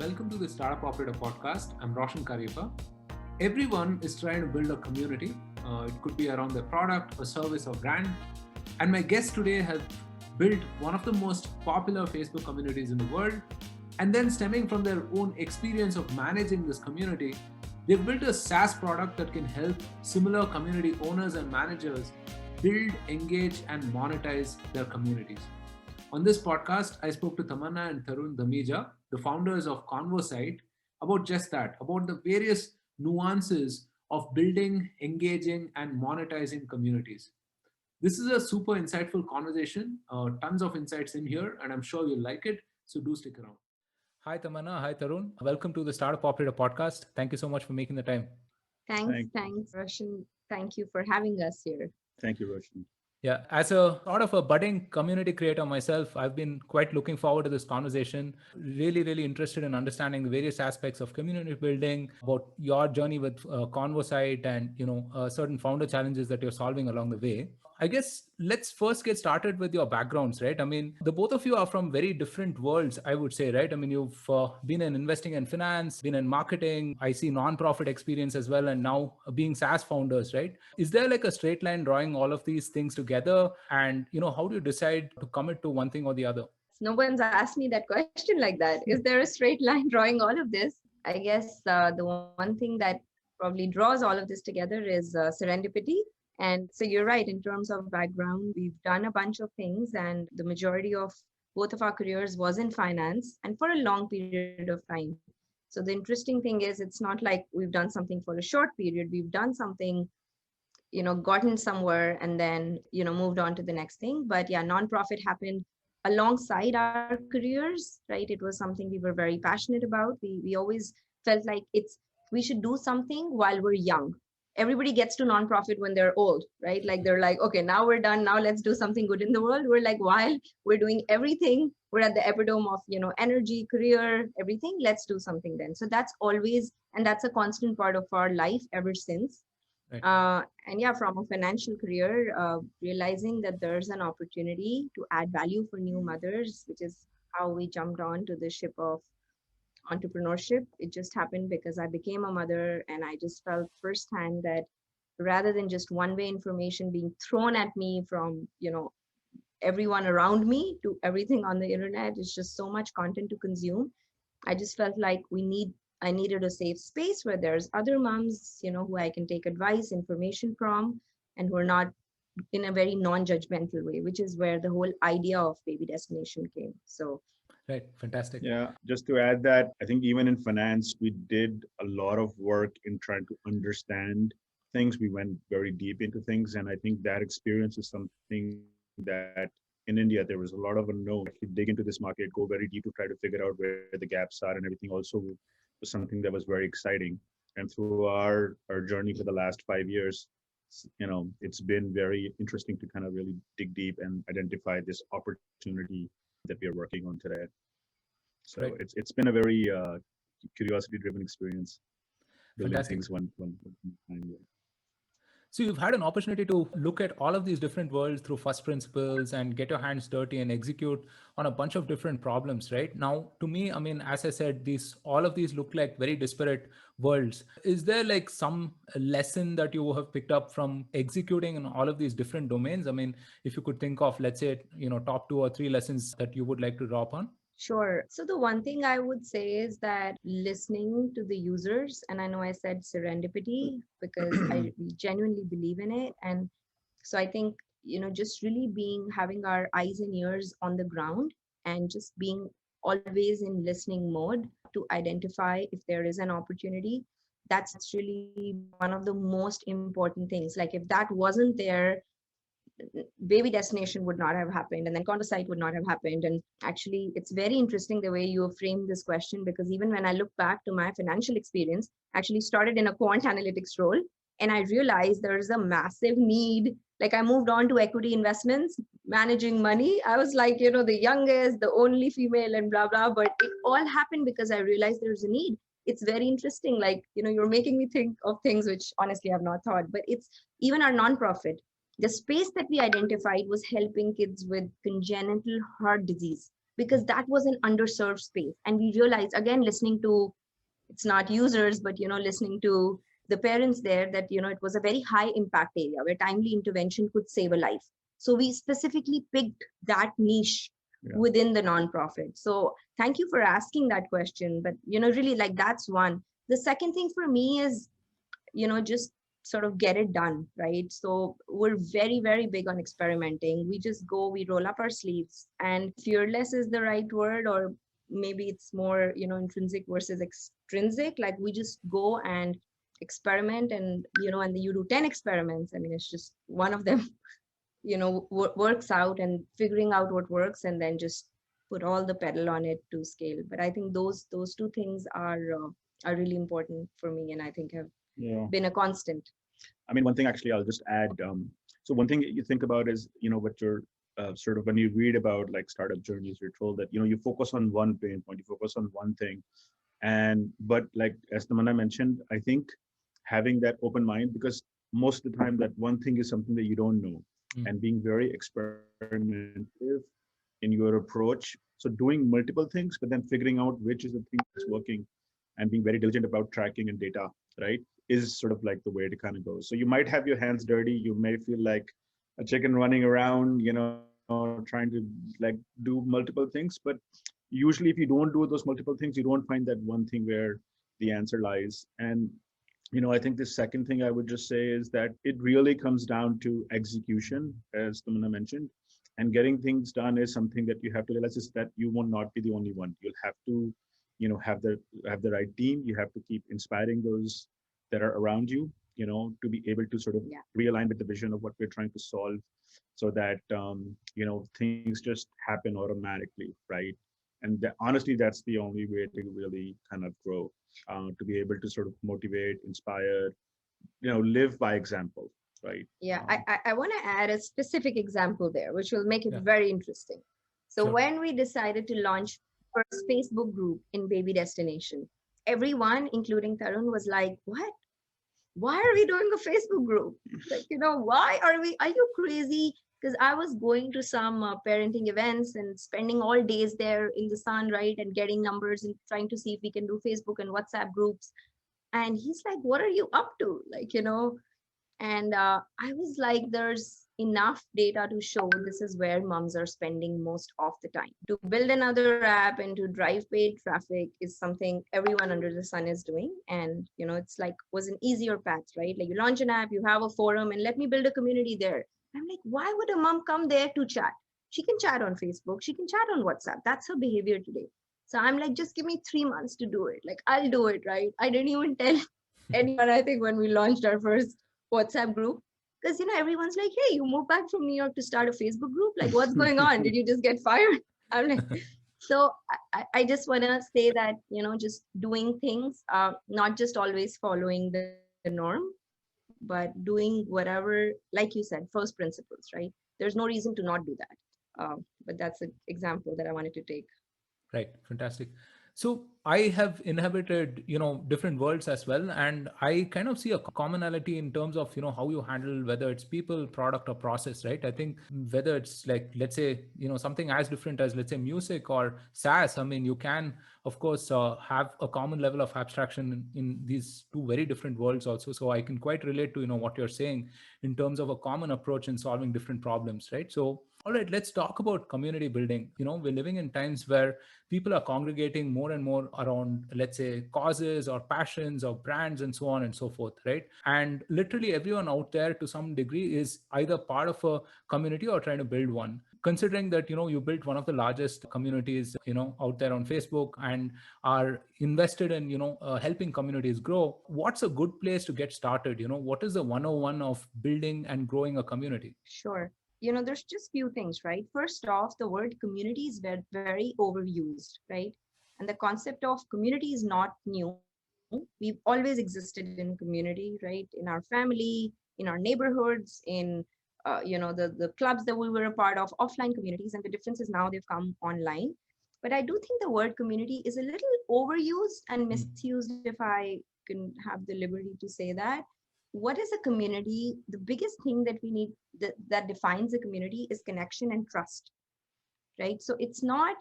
Welcome to the Startup Operator podcast. I'm Roshan Cariappa. Everyone is trying to build a community. It could be around their product, a service, or brand. And my guest today has built one of the most popular Facebook communities in the world. And then, stemming from their own experience of managing this community, they've built a SaaS product that can help similar community owners and managers build, engage, and monetize their communities. On this podcast, I spoke to Tamanna and Tarun Dhamija, the founders of Convosight, about just that, about the various nuances of building, engaging, and monetizing communities. This is a super insightful conversation, tons of insights in here, and I'm sure you'll like it. So do stick around. Hi, Tamanna. Hi, Tarun. Welcome to the Startup Operator podcast. Thank you so much for making the time. Thanks, Roshan. Thank you for having us here. Thank you, Roshan. Yeah, as a sort of a budding community creator myself, I've been quite looking forward to this conversation. Really interested in understanding the various aspects of community building, about your journey with Convosight, and certain founder challenges that you're solving along the way. I guess let's first get started with your backgrounds, right? I mean, the both of you are from very different worlds, I would say, right? I mean, you've been in investing and finance, been in marketing. I see non-profit experience as well, and now being SaaS founders, right? Is there like a straight line drawing all of these things together? And how do you decide to commit to one thing or the other? No one's asked me that question like that. Is there a straight line drawing all of this? I guess the one thing that probably draws all of this together is serendipity. And so you're right, in terms of background, we've done a bunch of things, and the majority of both of our careers was in finance and for a long period of time. So the interesting thing is, it's not like we've done something for a short period. We've done something, gotten somewhere and then, moved on to the next thing. But yeah, nonprofit happened alongside our careers, right? It was something we were very passionate about. We always felt like we should do something while we're young. Everybody gets to nonprofit when they're old, right? Like they're like, okay, now we're done. Now let's do something good in the world. We're like, while we're doing everything, we're at the epitome of, energy, career, everything. Let's do something then. So that's always, and that's a constant part of our life ever since. Right. And yeah, from a financial career, realizing that there's an opportunity to add value for new mothers, which is how we jumped on to the ship of entrepreneurship. It just happened because I became a mother, and I just felt firsthand that rather than just one-way information being thrown at me from, everyone around me to everything on the internet, it's just so much content to consume. I just felt like I needed a safe space where there's other moms, who I can take advice, information from, and who are not in a very non-judgmental way, which is where the whole idea of Baby Destination came. So right, fantastic. Yeah, just to add that, I think even in finance, we did a lot of work in trying to understand things. We went very deep into things. And I think that experience is something that in India, there was a lot of unknown. You dig into this market, go very deep to try to figure out where the gaps are, and everything also was something that was very exciting. And through our journey for the last 5 years, it's been very interesting to kind of really dig deep and identify this opportunity that we are working on today. So right. It's been a very curiosity-driven experience, building fantastic. Things one time. So you've had an opportunity to look at all of these different worlds through first principles and get your hands dirty and execute on a bunch of different problems, right? Now, to me, I mean, as I said, all of these look like very disparate worlds. Is there like some lesson that you have picked up from executing in all of these different domains? I mean, if you could think of, let's say, top 2 or 3 lessons that you would like to drop on. Sure. So the one thing I would say is that listening to the users, and I know I said serendipity because I genuinely believe in it. And so I think, just really having our eyes and ears on the ground and just being always in listening mode to identify if there is an opportunity. That's really one of the most important things. Like if that wasn't there, Baby Destination would not have happened, and then Convosight would not have happened. And actually, it's very interesting the way you have framed this question, because even when I look back to my financial experience, I actually started in a quant analytics role, and I realized there is a massive need. Like I moved on to equity investments, managing money. I was like, the youngest, the only female, and blah, blah. But it all happened because I realized there's a need. It's very interesting. Like, you're making me think of things which honestly I've not thought, but it's even our nonprofit. The space that we identified was helping kids with congenital heart disease. because that was an underserved space. And we realized, again, listening to, it's not users, but listening to the parents there, that it was a very high impact area where timely intervention could save a life. So we specifically picked that niche within the nonprofit. So thank you for asking that question. But really, like, that's one. The second thing for me is just sort of get it done, right? So we're very, very big on experimenting. We just go, we roll up our sleeves, and fearless is the right word, or maybe it's more intrinsic versus extrinsic. Like, we just go and experiment, and and you do 10 experiments. I mean, it's just one of them works out, and figuring out what works, and then just put all the pedal on it to scale. But I think those two things are really important for me, and I think have been a constant. I mean, one thing actually I'll just add. So one thing you think about is, what you're sort of, when you read about like startup journeys, you're told that, you focus on one pain point, you focus on one thing. But like, as Tamanna mentioned, I think having that open mind, because most of the time that one thing is something that you don't know, and being very experimentative in your approach. So doing multiple things, but then figuring out which is the thing that's working, and being very diligent about tracking and data, right, is sort of like the way to kind of go. So you might have your hands dirty. You may feel like a chicken running around, trying to like do multiple things. But usually if you don't do those multiple things, you don't find that one thing where the answer lies. And I think the second thing I would just say is that it really comes down to execution, as Tamanna mentioned. And getting things done is something that you have to realize is that you will not be the only one. You'll have to, have the right team. You have to keep inspiring those that are around you, to be able to sort of realign with the vision of what we're trying to solve, so that things just happen automatically, right? And honestly, that's the only way to really kind of grow, to be able to sort of motivate, inspire, live by example, right? Yeah, I want to add a specific example there, which will make it very interesting. So when we decided to launch first Facebook group in baby destination, everyone, including Tarun, was like, what? Why are we doing a Facebook group? Like, why are you crazy? Because I was going to some parenting events and spending all days there in the sun, right? And getting numbers and trying to see if we can do Facebook and WhatsApp groups. And he's like, what are you up to? Like, and I was like, there's enough data to show this is where moms are spending most of the time. To build another app and to drive paid traffic is something everyone under the sun is doing. And, it's like, was an easier path, right? Like, you launch an app, you have a forum, and let me build a community there. I'm like, why would a mom come there to chat? She can chat on Facebook, she can chat on WhatsApp. That's her behavior today. So I'm like, just give me 3 months to do it. Like, I'll do it, right? I didn't even tell anyone, I think, when we launched our first WhatsApp group, because everyone's like, hey, you moved back from New York to start a Facebook group, like, what's going on? Did you just get fired? I'm like, so I just want to say that just doing things, not just always following the norm, but doing whatever, like you said, first principles, right? There's no reason to not do that. But that's an example that I wanted to take. Right. Fantastic. So I have inhabited, different worlds as well. And I kind of see a commonality in terms of, how you handle, whether it's people, product, or process, right? I think whether it's like, let's say, something as different as, let's say, music or SaaS, I mean, you can, of course, have a common level of abstraction in these two very different worlds also. So I can quite relate to, what you're saying in terms of a common approach in solving different problems, right? So all right, let's talk about community building. We're living in times where people are congregating more and more around, let's say, causes or passions or brands and so on and so forth, right? And literally everyone out there to some degree is either part of a community or trying to build one. Considering that, you built one of the largest communities, out there on Facebook and are invested in, helping communities grow, what's a good place to get started? What is the 101 of building and growing a community? Sure. There's just few things, right? First off, the word community is very, very overused, right? And the concept of community is not new. We've always existed in community, right? In our family, in our neighborhoods, in the clubs that we were a part of, offline communities. And the difference is now they've come online. But I do think the word community is a little overused and misused, if I can have the liberty to say that. What is a community? The biggest thing that we need, that defines a community, is connection and trust, right? So it's not,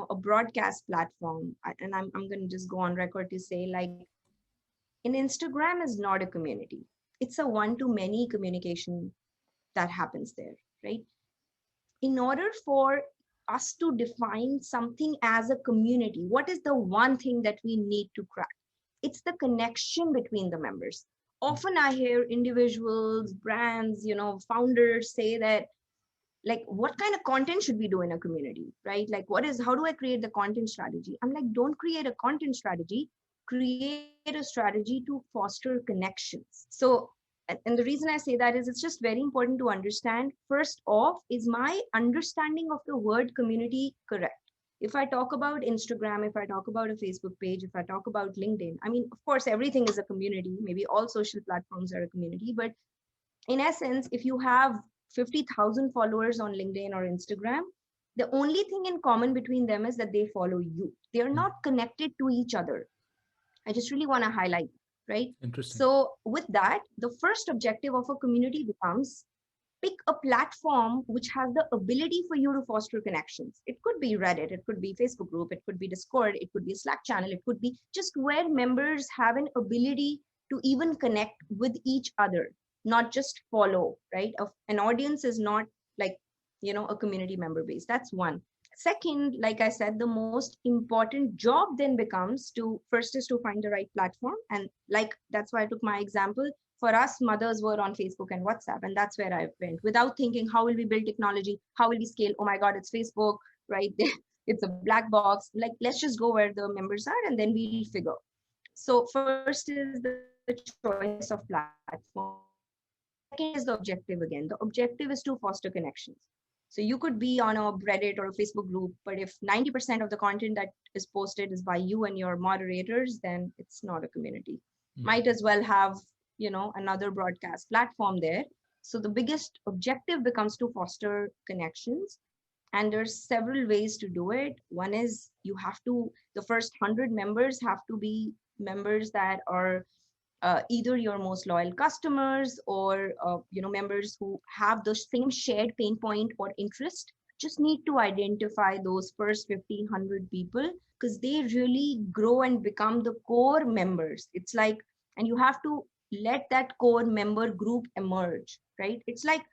a broadcast platform. And I'm going to just go on record to say, like, an Instagram is not a community. It's a one to many communication that happens there, right? In order for us to define something as a community, what is the one thing that we need to crack? It's the connection between the members. Often I hear individuals, brands, founders say that, like, what kind of content should we do in a community, right? Like, how do I create the content strategy? I'm like, don't create a content strategy, create a strategy to foster connections. So, and the reason I say that is, it's just very important to understand, first off, is my understanding of the word community correct? If I talk about Instagram, if I talk about a Facebook page, if I talk about LinkedIn, I mean, of course, everything is a community. Maybe all social platforms are a community, but in essence, if you have 50,000 followers on LinkedIn or Instagram, the only thing in common between them is that they follow you. They are not connected to each other. I just really want to highlight, right? Interesting. So, with that, the first objective of a community becomes pick a platform which has the ability for you to foster connections. It could be Reddit, it could be Facebook group, it could be Discord, it could be a Slack channel, it could be just where members have an ability to even connect with each other, not just follow, right? An audience is not like, a community member base. That's one. Second, like I said, the most important job then becomes to first is to find the right platform. And like, that's why I took my example. For us, mothers were on Facebook and WhatsApp, and that's where I went without thinking, how will we build technology? How will we scale? Oh my God, it's Facebook, right? It's a black box. Like, let's just go where the members are and then we'll figure. So first is the choice of platform. Second is the objective again. The objective is to foster connections. So you could be on a Reddit or a Facebook group, but if 90% of the content that is posted is by you and your moderators, then it's not a community. Might as well have, another broadcast platform there. So the biggest objective becomes to foster connections. And there's several ways to do it. One is, the first 100 members have to be members that are either your most loyal customers, or members who have the same shared pain point or interest. Just need to identify those first 1,500 people, because they really grow and become the core members. It's like, and you have to let that core member group emerge, right? It's like,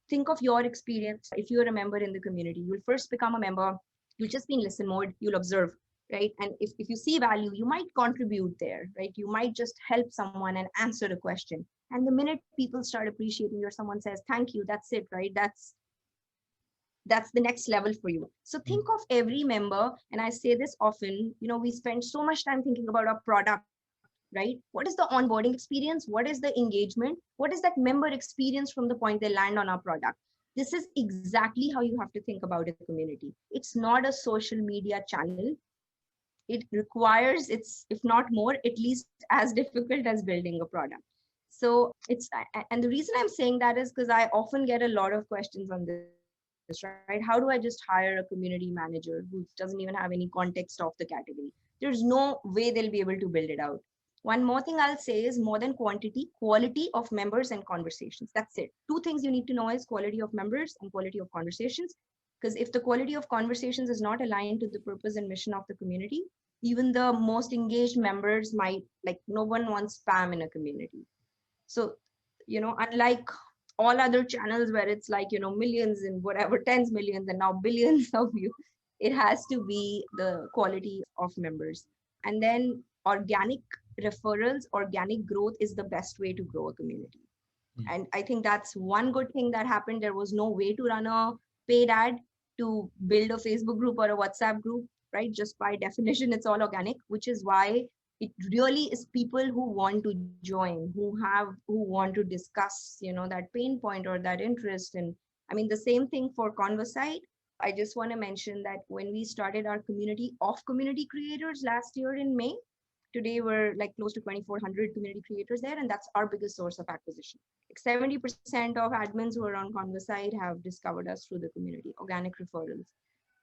think of your experience. If you're a member in the community, you'll first become a member, you'll just be in listen mode, you'll observe, right? And if you see value, you might contribute there, right? You might just help someone and answer a question. And the minute people start appreciating you, or someone says thank you, that's it, right? That's the next level for you. So think of every member, and I say this often, we spend so much time thinking about our product, right? What is the onboarding experience? What is the engagement? What is that member experience from the point they land on our product? This is exactly how you have to think about a community. It's not a social media channel. It requires, it's, if not more, at least as difficult as building a product. So and the reason I'm saying that is because I often get a lot of questions on this, right? How do I just hire a community manager who doesn't even have any context of the category? There's no way they'll be able to build it out. One more thing I'll say is, more than quantity, quality of members and conversations. That's it. Two things you need to know is quality of members and quality of conversations. Because if the quality of conversations is not aligned to the purpose and mission of the community, even the most engaged members might, like, no one wants spam in a community. So, unlike all other channels where it's like, millions and whatever, tens millions and now billions of you, it has to be the quality of members. And then organic referrals, organic growth is the best way to grow a community. And I think that's one good thing that happened. There was no way to run a paid ad to build a Facebook group or a WhatsApp group, right? Just by definition, it's all organic, which is why it really is people who want to join, who want to discuss, that pain point or that interest. And I mean, the same thing for Convosight. I just want to mention that when we started our community of community creators last year in May, today we're like close to 2,400 community creators there, and that's our biggest source of acquisition. Like 70% of admins who are on Convosight have discovered us through the community, organic referrals.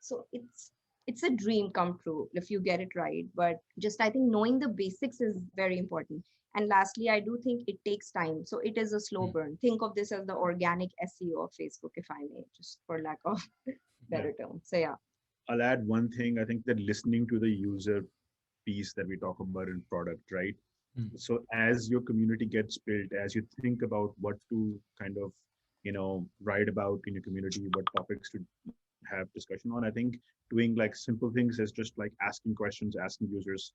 So it's a dream come true if you get it right. But just, I think knowing the basics is very important. And lastly, I do think it takes time. So it is a slow burn. Think of this as the organic SEO of Facebook, if I may, just for lack of better term. So yeah. I'll add one thing. I think that listening to the user piece that we talk about in product, right? Hmm. So as your community gets built, as you think about what to kind of, write about in your community, what topics to have discussion on, I think doing like simple things as just like asking questions, asking users,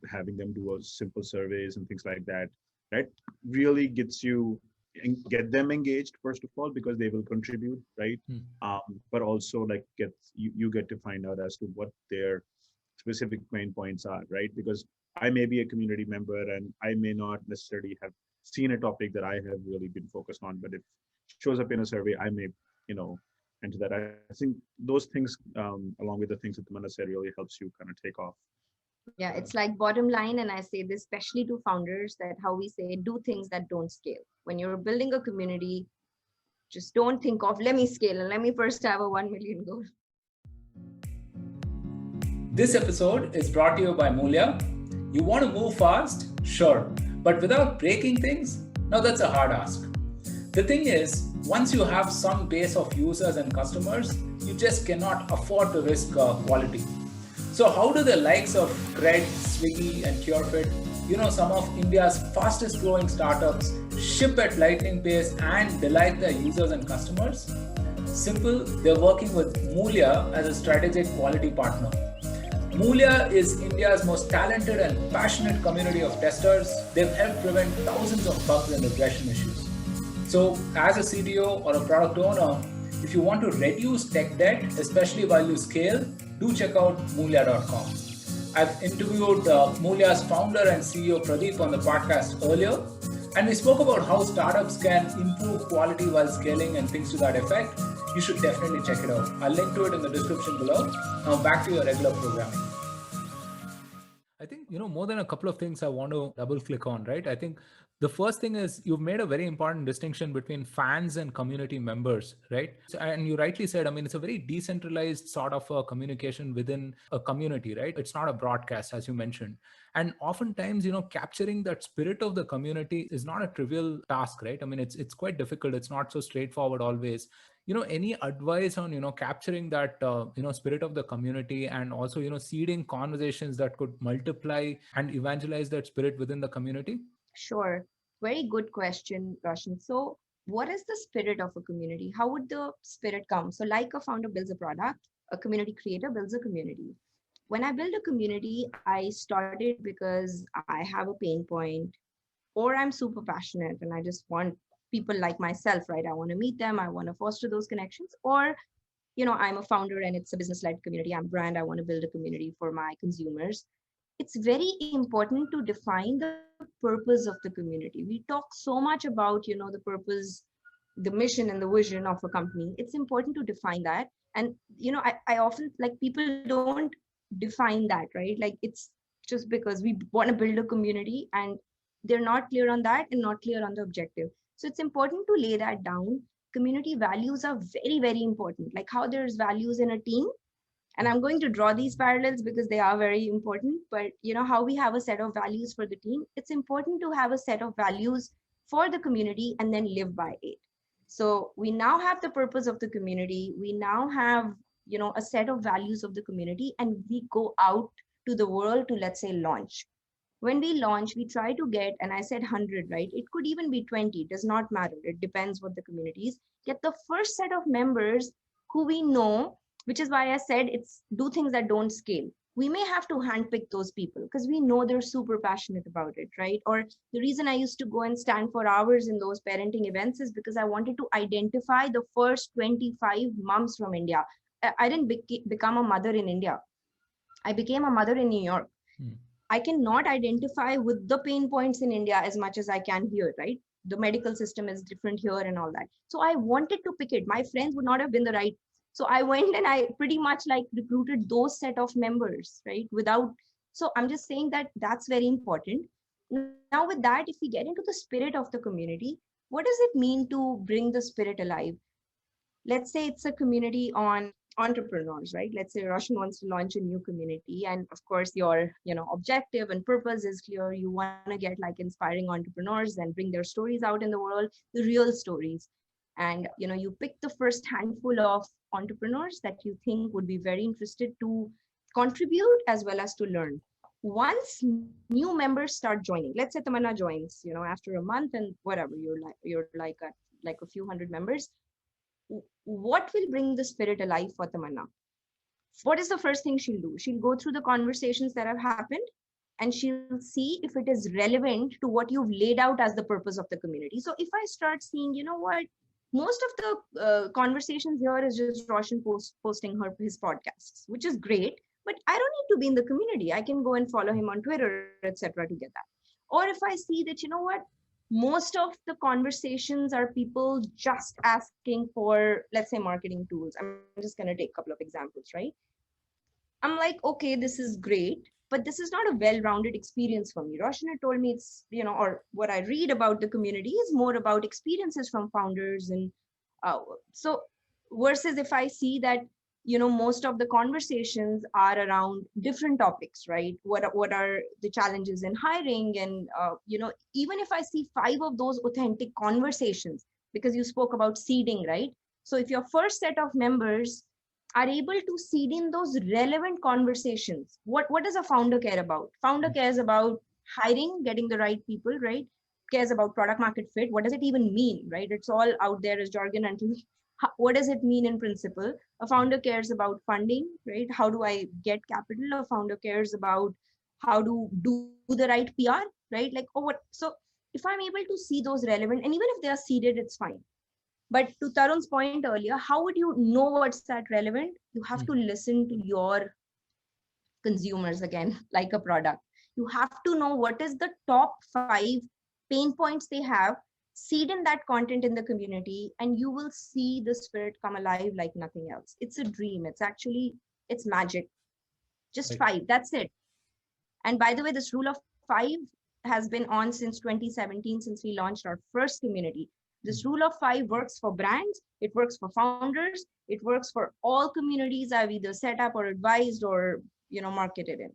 having them do a simple surveys and things like that, right? Really gets you get them engaged first of all because they will contribute, right? Hmm. But also like you get to find out as to what their specific pain points are, right? Because I may be a community member and I may not necessarily have seen a topic that I have really been focused on, but if it shows up in a survey, I may, you know, enter that. I think those things, along with the things that Tamanna said, really helps you kind of take off. Yeah, it's like bottom line, and I say this especially to founders, that how we say do things that don't scale. When you're building a community, just don't think of let me scale and let me first have a 1 million goal. This episode is brought to you by Mulya. You want to move fast? Sure. But without breaking things? Now that's a hard ask. The thing is, once you have some base of users and customers, you just cannot afford to risk quality. So how do the likes of Cred, Swiggy and CureFit, some of India's fastest growing startups, ship at lightning pace and delight their users and customers? Simple, they're working with Mulya as a strategic quality partner. Mulya is India's most talented and passionate community of testers. They've helped prevent thousands of bugs and regression issues. So as a CTO or a product owner, if you want to reduce tech debt, especially while you scale, do check out Mulya.com. I've interviewed Mulya's founder and CEO Pradeep on the podcast earlier, and we spoke about how startups can improve quality while scaling and things to that effect. You should definitely check it out. I'll link to it in the description below. Now back to your regular programming. I think, more than a couple of things I want to double click on, right? I think the first thing is you've made a very important distinction between fans and community members, right? And you rightly said, it's a very decentralized sort of a communication within a community, right? It's not a broadcast, as you mentioned. And oftentimes, capturing that spirit of the community is not a trivial task, right? It's quite difficult. It's not so straightforward always. Any advice on capturing that spirit of the community, and also seeding conversations that could multiply and evangelize that spirit within the community? Sure. Very good question, Roshan. So, what is the spirit of a community? How would the spirit come? So, like a founder builds a product, a community creator builds a community. When I build a community, I started because I have a pain point, or I'm super passionate and I just want people like myself, right? I want to meet them, I want to foster those connections, or I'm a founder and it's a business-led community. I'm brand, I want to build a community for my consumers. It's very important to define the purpose of the community. We talk so much about, the purpose, the mission and the vision of a company. It's important to define that. And, I often like people don't define that, right? Like it's just because we want to build a community and they're not clear on that and not clear on the objective. So it's important to lay that down. Community values are very, very important. Like how there's values in a team, and I'm going to draw these parallels because they are very important. But how we have a set of values for the team, it's important to have a set of values for the community and then live by it. So we now have the purpose of the community, we now have a set of values of the community, and we go out to the world to, let's say, launch. When we launch, we try to get, and I said 100, right? It could even be 20, it does not matter, it depends what the community is. Get the first set of members who we know, which is why I said it's do things that don't scale. We may have to handpick those people because we know they're super passionate about it, right? Or the reason I used to go and stand for hours in those parenting events is because I wanted to identify the first 25 moms from India. I didn't become a mother in India. I became a mother in New York. I cannot identify with the pain points in India as much as I can here, right? The medical system is different here and all that. So I wanted to pick it. My friends would not have been the right. So I went and I pretty much like recruited those set of members, right? So I'm just saying that that's very important. Now with that, if we get into the spirit of the community, what does it mean to bring the spirit alive? Let's say it's a community on entrepreneurs, right? Let's say Roshan wants to launch a new community, and of course your objective and purpose is clear. You want to get like inspiring entrepreneurs and bring their stories out in the world, the real stories. and you pick the first handful of entrepreneurs that you think would be very interested to contribute as well as to learn. Once new members start joining, let's say Tamanna joins, after a month and whatever, you're like like a few hundred members. What will bring the spirit alive for Tamanna? What is the first thing she'll do? She'll go through the conversations that have happened, and she'll see if it is relevant to what you've laid out as the purpose of the community. So if I start seeing, what, most of the conversations here is just Roshan posting his podcasts, which is great, but I don't need to be in the community. I can go and follow him on Twitter, etc., to get that. Or if I see that, what, most of the conversations are people just asking for, let's say, marketing tools. I'm just going to take a couple of examples, right? I'm like, okay, this is great, but this is not a well-rounded experience for me. Roshan had told me it's, or what I read about the community is more about experiences from founders. And so versus if I see that, most of the conversations are around different topics, right? What are the challenges in hiring? And, even if I see 5 of those authentic conversations, because you spoke about seeding, right? So if your first set of members are able to seed in those relevant conversations. What does a founder care about? Founder cares about hiring, getting the right people, right? Cares about product market fit. What does it even mean, right? It's all out there as jargon until what does it mean in principle? A founder cares about funding, right? How do I get capital? A founder cares about how to do the right PR, right? Like, oh, what? So if I'm able to see those relevant, and even if they are seeded, it's fine. But to Tarun's point earlier, how would you know what's that relevant? You have to listen to your consumers again, like a product. You have to know what is the top 5 pain points they have, seed in that content in the community, and you will see the spirit come alive like nothing else. It's a dream. It's magic. Just 5. That's it. And by the way, this rule of 5 has been on since 2017, since we launched our first community. This rule of 5 works for brands, it works for founders, it works for all communities I've either set up or advised or, marketed in.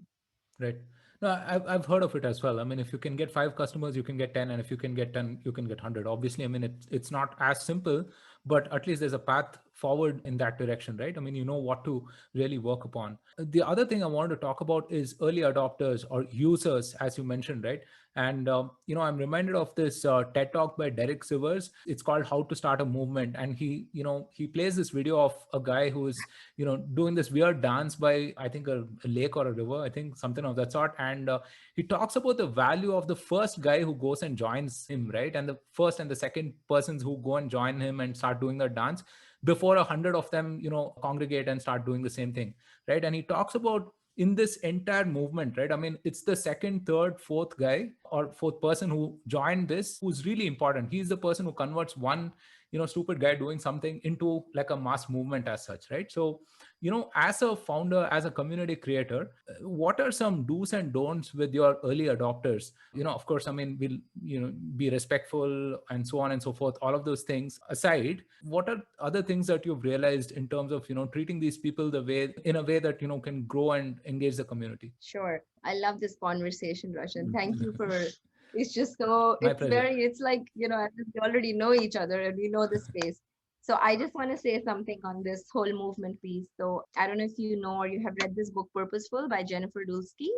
Right. No, I've heard of it as well. I mean, if you can get 5 customers, you can get 10, and if you can get 10, you can get 100. Obviously, I mean, it's not as simple, but at least there's a path forward in that direction, right? I mean, you know what to really work upon. The other thing I wanted to talk about is early adopters or users, as you mentioned, right? And I'm reminded of this TED talk by Derek Sivers. It's called "How to Start a Movement," and he plays this video of a guy who is doing this weird dance by, I think, a lake or a river, I think something of that sort. And he talks about the value of the first guy who goes and joins him, right? And the first and the second persons who go and join him and start doing the dance before 100 of them, congregate and start doing the same thing, right? And he talks about in this entire movement, right? I mean, it's the second, third, fourth guy or fourth person who joined this who's really important. He's the person who converts one stupid guy doing something into like a mass movement as such, right? So as a founder, as a community creator, what are some do's and don'ts with your early adopters? Of course, I mean, we'll be respectful and so on and so forth. All of those things aside, what are other things that you've realized in terms of treating these people in a way that can grow and engage the community? Sure. I love this conversation, Roshan. Thank you for it's just so My it's pleasure. it's like, we already know each other and we know the space. So I just want to say something on this whole movement piece. So I don't know if you know or you have read this book Purposeful by Jennifer Dulski.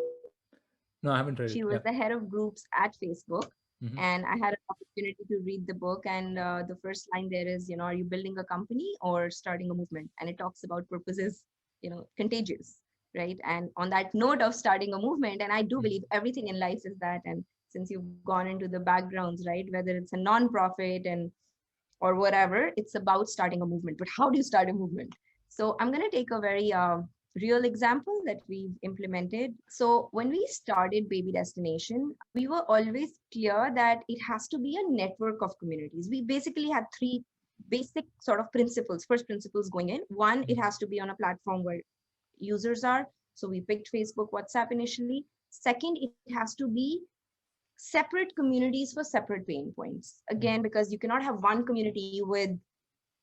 No, I haven't read She it. was Yeah. the head of groups at Facebook. Mhm. And I had an opportunity to read the book. And the first line there is, are you building a company or starting a movement? And it talks about purpose is, contagious, right? And on that note of starting a movement, and I do believe everything in life is that. And since you've gone into the backgrounds, right, whether it's a non-profit and or whatever, it's about starting a movement. But how do you start a movement? So I'm going to take a very real example that we've implemented. So when we started Baby Destination, we were always clear that it has to be a network of communities. We basically had 3 basic sort of principles. First principles going in. One, it has to be on a platform where users are. So we picked Facebook, WhatsApp initially. Second, it has to be separate communities for separate pain points. Again, because you cannot have one community with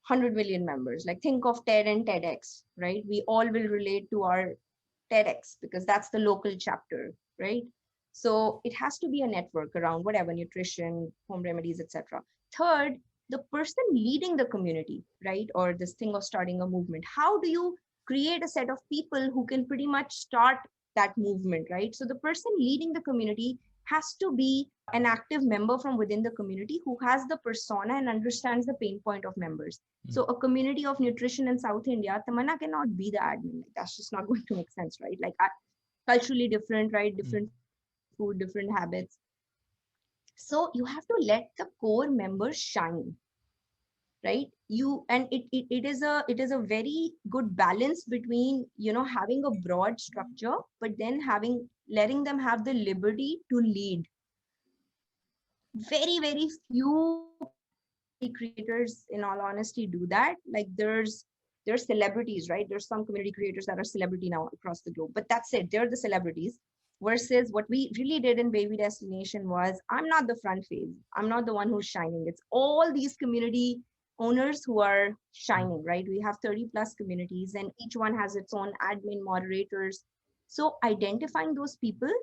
100 million members. Like think of TED and TEDx, right? We all will relate to our TEDx because that's the local chapter, right? So it has to be a network around whatever, nutrition, home remedies, etc. Third, the person leading the community, right? Or this thing of starting a movement. How do you create a set of people who can pretty much start that movement, right? So the person leading the community has to be an active member from within the community who has the persona and understands the pain point of members. So a community of nutrition in South India, Tamanna cannot be the admin. Like, that's just not going to make sense, right? Like culturally different, right? Different food, different habits. So you have to let the core members shine, right? It is a very good balance between, having a broad structure, but then letting them have the liberty to lead. Very few community creators, in all honesty, do that. Like there's celebrities, right? There's some community creators that are celebrity now across the globe, but that's it, they're the celebrities. Versus what we really did in Baby Destination was, I'm not the front face, I'm not the one who's shining, it's all these community owners who are shining, right? We have 30 plus communities and each one has its own admin, moderators. So identifying those people,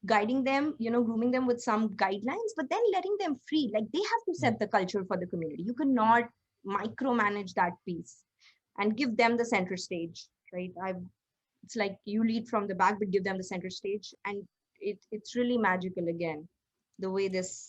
guiding them, grooming them with some guidelines, but then letting them free. Like they have to set the culture for the community. You cannot micromanage that piece and give them the center stage, right? It's like you lead from the back, but give them the center stage. And it's really magical again, the way this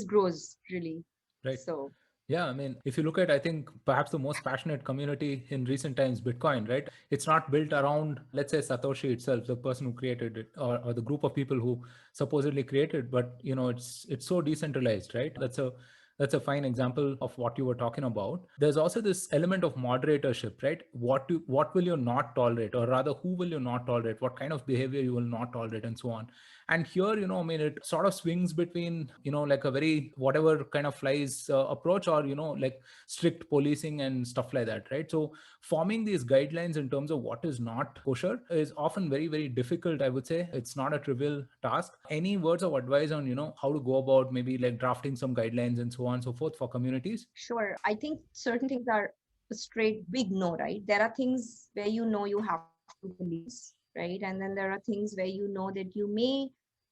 grows, really. Right. So Yeah, I mean, if you look at, I think perhaps the most passionate community in recent times, Bitcoin, right? It's not built around, let's say, Satoshi itself, the person who created it, or the group of people who supposedly created, but it's so decentralized, right? That's a fine example of what you were talking about. There's also this element of moderatorship, right? What will you not tolerate, or rather, who will you not tolerate? What kind of behavior you will not tolerate, and so on. And here, I mean, it sort of swings between, like a very whatever kind of flies approach, or like strict policing and stuff like that, right? So forming these guidelines in terms of what is not kosher is often very, very difficult. I would say it's not a trivial task. Any words of advice on how to go about maybe like drafting some guidelines and so on and so forth for communities? sure, I think certain things are a straight big no, right? There are things where you have to police, right? And then there are things where that you may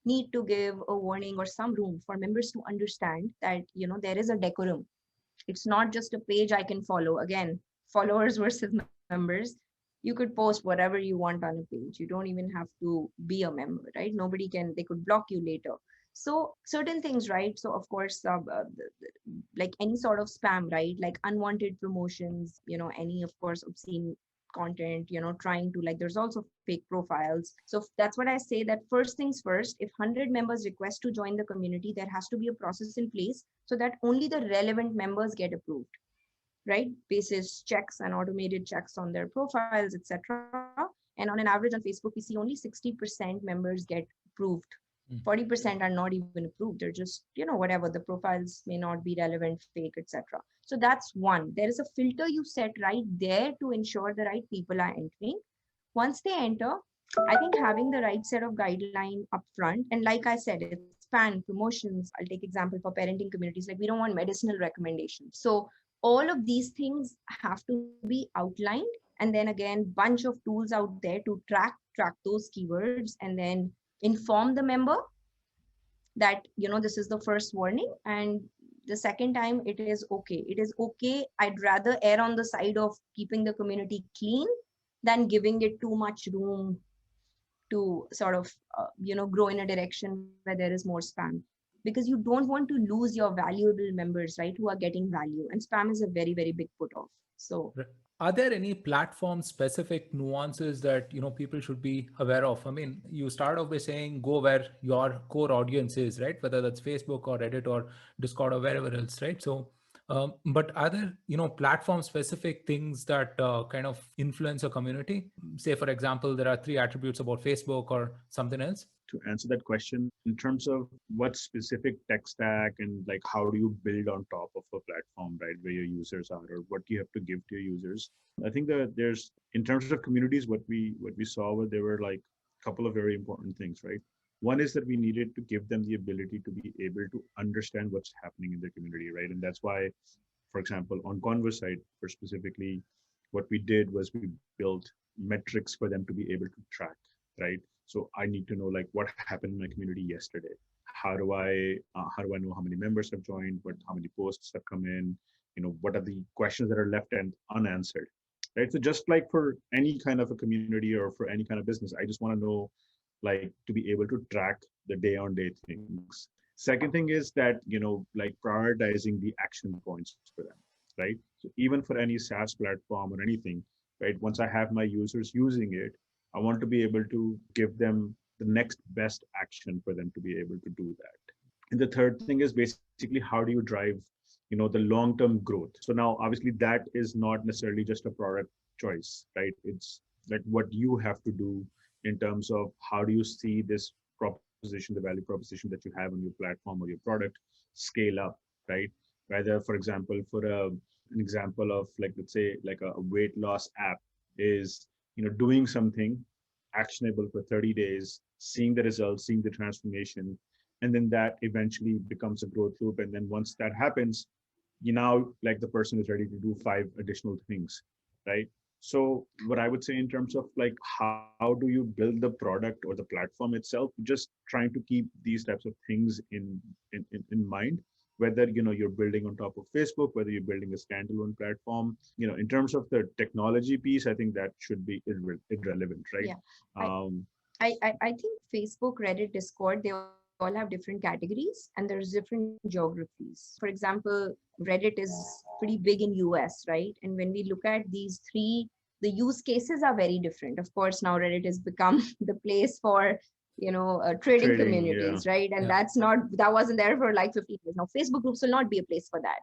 need to give a warning or some room for members to understand that there is a decorum. It's not just a page I can follow. Again, followers versus members. You could post whatever you want on a page. You don't even have to be a member, right? Nobody can, they could block you later. So certain things, right? So of course, like any sort of spam, right? Like unwanted promotions, any, of course, obscene content, trying to, like, there's also fake profiles. So that's what I say, that first things first, if 100 members request to join the community, there has to be a process in place so that only the relevant members get approved, right? Basis checks and automated checks on their profiles, etc. And on an average on Facebook, we see only 60% members get approved. 40% are not even approved. They're just, whatever, the profiles may not be relevant, fake, etc. So that's one. There is a filter you set right there to ensure the right people are entering. Once they enter, I think having the right set of guideline upfront, and like I said, it's span, promotions. I'll take example for parenting communities. Like we don't want medicinal recommendations. So all of these things have to be outlined, and then again, bunch of tools out there to track those keywords, and then inform the member that this is the first warning, and the second time it is okay. I'd rather err on the side of keeping the community clean than giving it too much room to sort of grow in a direction where there is more spam, because you don't want to lose your valuable members, right, who are getting value, and spam is a very, very big put off. So Right. Are there any platform specific nuances that people should be aware of? I mean, you start off by saying go where your core audience is, right? Whether that's Facebook or Reddit or Discord or wherever else, right? So, but are there platform specific things that kind of influence a community? Say, for example, there are 3 attributes about Facebook or something else. To answer that question, in terms of what specific tech stack and like how do you build on top of a platform, right, where your users are, or what you have to give to your users, I think that there's, in terms of communities, what we saw were there were like a couple of very important things, right? One is that we needed to give them the ability to be able to understand what's happening in their community, right? And that's why, for example, on Convosight, for specifically, what we did was we built metrics for them to be able to track, right? So I need to know like what happened in my community yesterday. how do I know how many members have joined, how many posts have come in, what are the questions that are left and unanswered, right? So just like for any kind of a community or for any kind of business, I just want to know, like, to be able to track the day on day things. Second thing is that, like prioritizing the action points for them, right? So even for any SaaS platform or anything, right? Once I have my users using it, I want to be able to give them the next best action for them to be able to do that. And the third thing is basically, how do you drive, the long-term growth? So now, obviously, that is not necessarily just a product choice, right? It's like what you have to do in terms of how do you see this proposition, the value proposition that you have on your platform or your product scale up, right? Whether, for example, an example of, like, let's say, like a weight loss app is, doing something actionable for 30 days, seeing the results, seeing the transformation, and then that eventually becomes a growth loop. And then once that happens, now, like, the person is ready to do 5 additional things, right? So what I would say in terms of, like, how do you build the product or the platform itself, just trying to keep these types of things in mind, whether you're building on top of Facebook, whether you're building a standalone platform, in terms of the technology piece, I think that should be irrelevant, right? Yeah. I think Facebook, Reddit, Discord, they all have different categories and there's different geographies. For example, Reddit is pretty big in US, right? And when we look at these three, the use cases are very different. Of course, now Reddit has become the place for trading communities, right? And that wasn't there for like 15 years. Now Facebook groups will not be a place for that.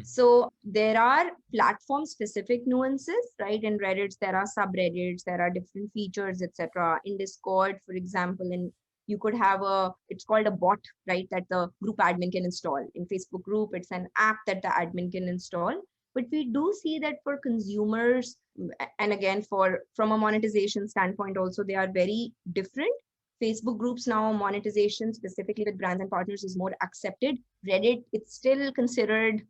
So there are platform specific nuances, right? In Reddit, there are subreddits, there are different features, etc. In Discord, for example, and you could have it's called a bot, right? That the group admin can install. In Facebook group, it's an app that the admin can install. But we do see that for consumers, and again, from a monetization standpoint, also, they are very different. Facebook groups now, monetization, specifically with brands and partners, is more accepted. Reddit, it's still considered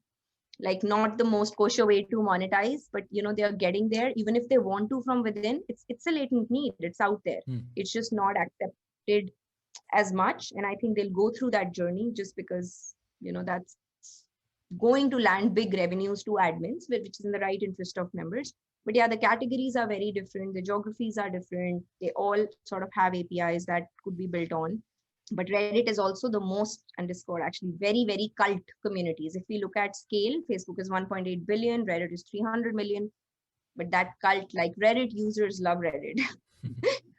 like not the most kosher way to monetize, but they are getting there. Even if they want to from within, it's a latent need, it's out there. It's just not accepted as much, and I think they'll go through that journey just because that's going to land big revenues to admins, which is in the right interest of members. But yeah, the categories are very different, the geographies are different, they all sort of have APIs that could be built on. But Reddit is also the most, and Discord actually, very, very cult communities. If we look at scale, Facebook is 1.8 billion, Reddit is 300 million. But that cult, like Reddit users love Reddit.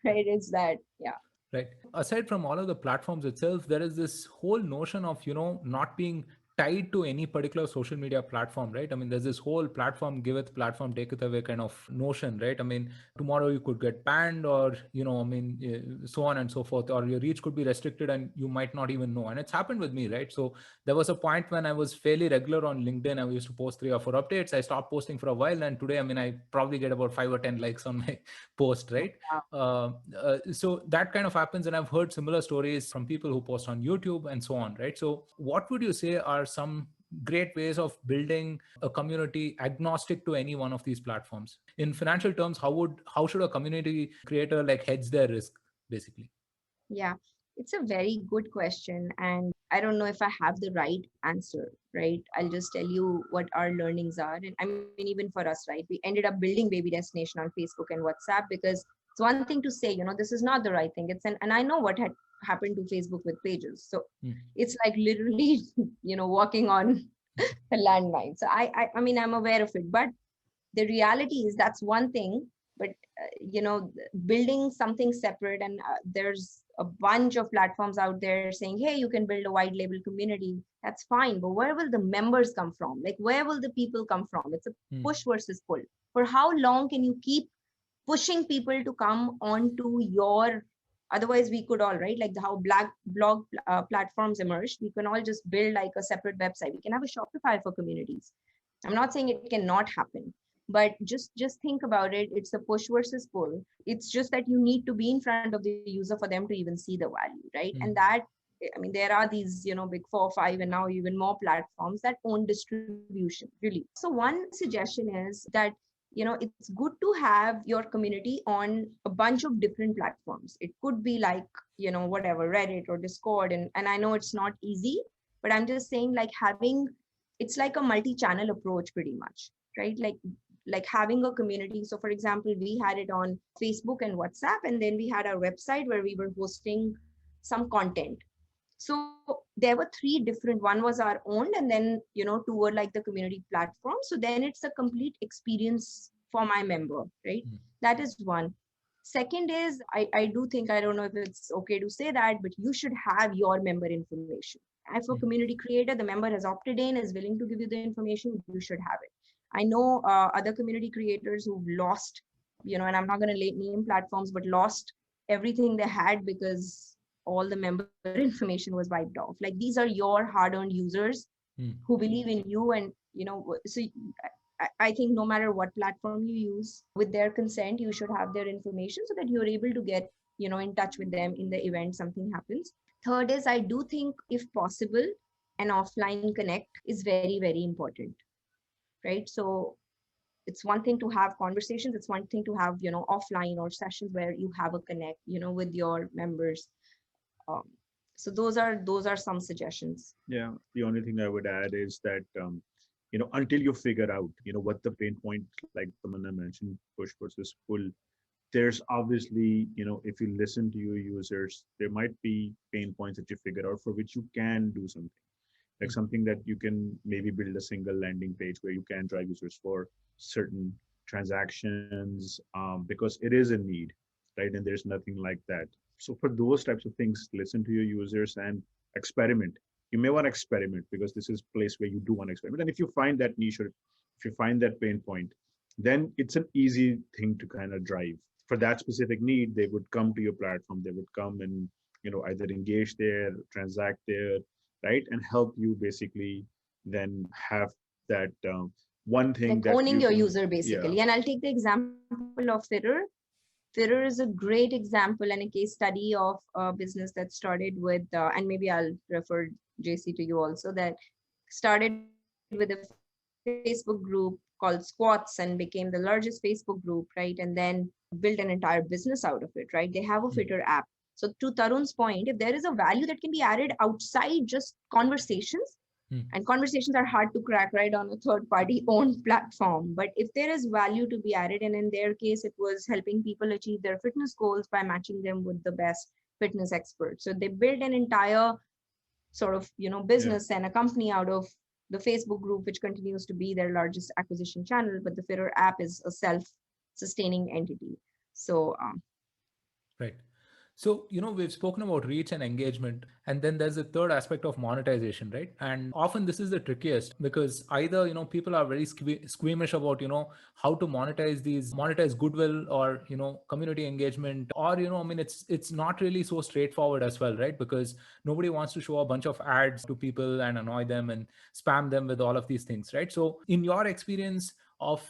Right? It's that, yeah. Right. Aside from all of the platforms itself, there is this whole notion of, not being tied to any particular social media platform, right? I mean, there's this whole platform giveth, platform taketh away kind of notion, right? I mean, tomorrow you could get banned or, so on and so forth, or your reach could be restricted and you might not even know. And it's happened with me, right? So there was a point when I was fairly regular on LinkedIn. I used to post 3 or 4 updates. I stopped posting for a while. And today, I mean, I probably get about 5 or 10 likes on my post, right? So that kind of happens. And I've heard similar stories from people who post on YouTube and so on, right? So what would you say are some great ways of building a community agnostic to any one of these platforms? In financial terms, how should a community creator like hedge their risk, basically? Yeah, it's a very good question. And I don't know if I have the right answer, right? I'll just tell you what our learnings are. And I mean, even for us, right? We ended up building Baby Destination on Facebook and WhatsApp because it's one thing to say, this is not the right thing. And I know what had happened to Facebook with pages. So it's like literally, walking on a landmine. So I mean, I'm aware of it, but the reality is that's one thing. But building something separate, and there's a bunch of platforms out there saying, hey, you can build a wide label community. That's fine, but where will the members come from? Like, where will the people come from? It's a push versus pull. For how long can you keep pushing people to come onto your, otherwise we could all, right, like how blog platforms emerged, we can all just build like a separate website. We can have a Shopify for communities. I'm not saying it cannot happen, but just think about it. It's a push versus pull. It's just that you need to be in front of the user for them to even see the value, right? And that, I mean, there are these, big 4 or 5 and now even more platforms that own distribution, really. So one suggestion is that it's good to have your community on a bunch of different platforms. It could be like, whatever, Reddit or Discord. And I know it's not easy, but I'm just saying, like, it's like a multi-channel approach pretty much, right? Like having a community. So for example, we had it on Facebook and WhatsApp, and then we had our website where we were hosting some content. So there were three different, one was our own, and then two were like the community platform. So then it's a complete experience for my member, right? That is one. Second is, I do think, I don't know if it's okay to say that, but you should have your member information. If a community creator, the member has opted in, is willing to give you the information, you should have it. I know other community creators who've lost, and I'm not going to name platforms, but lost everything they had because all the member information was wiped off. Like, these are your hard-earned users who believe in you, and so I think no matter what platform you use, with their consent, you should have their information so that you're able to get in touch with them in the event something happens. Third is, I do think, if possible, an offline connect is very, very important, right? So it's one thing to have conversations, it's one thing to have offline or sessions where you have a connect with your members. um, so those are some suggestions. Yeah, the only thing I would add is that until you figure out what the pain point, like Tamanna mentioned, push versus pull, there's obviously, if you listen to your users, there might be pain points that you figure out for which you can do something, like something that you can maybe build a single landing page where you can drive users for certain transactions, because it is a need, right? And there's nothing like that. So for those types of things, listen to your users and experiment. You may want to experiment because this is a place where you do want to experiment. And if you find that niche, or if you find that pain point, then it's an easy thing to kind of drive. For that specific need, they would come to your platform. They would come and either engage there, transact there, right, and help you basically then have that one thing Like that owning you your can, user, basically. yeah. And I'll take the example of Fitter. Fitter is a great example and a case study of a business that started with, and maybe I'll refer JC to you also, that started with a Facebook group called Squats and became the largest Facebook group, right? And then built an entire business out of it, right? They have a Fitter app. So to Tarun's point, if there is a value that can be added outside just conversations, and conversations are hard to crack, right, on a third party owned platform, but if there is value to be added, and in their case it was helping people achieve their fitness goals by matching them with the best fitness experts. So they built an entire sort of business and a company out of the Facebook group, which continues to be their largest acquisition channel, but the Fitter app is a self-sustaining entity. So Right. So, we've spoken about reach and engagement, and then there's a third aspect of monetization, right? And often this is the trickiest because either, people are very squeamish about, how to monetize goodwill or, community engagement, or, I mean, it's not really so straightforward as well, right? Because nobody wants to show a bunch of ads to people and annoy them and spam them with all of these things, right? So in your experience of,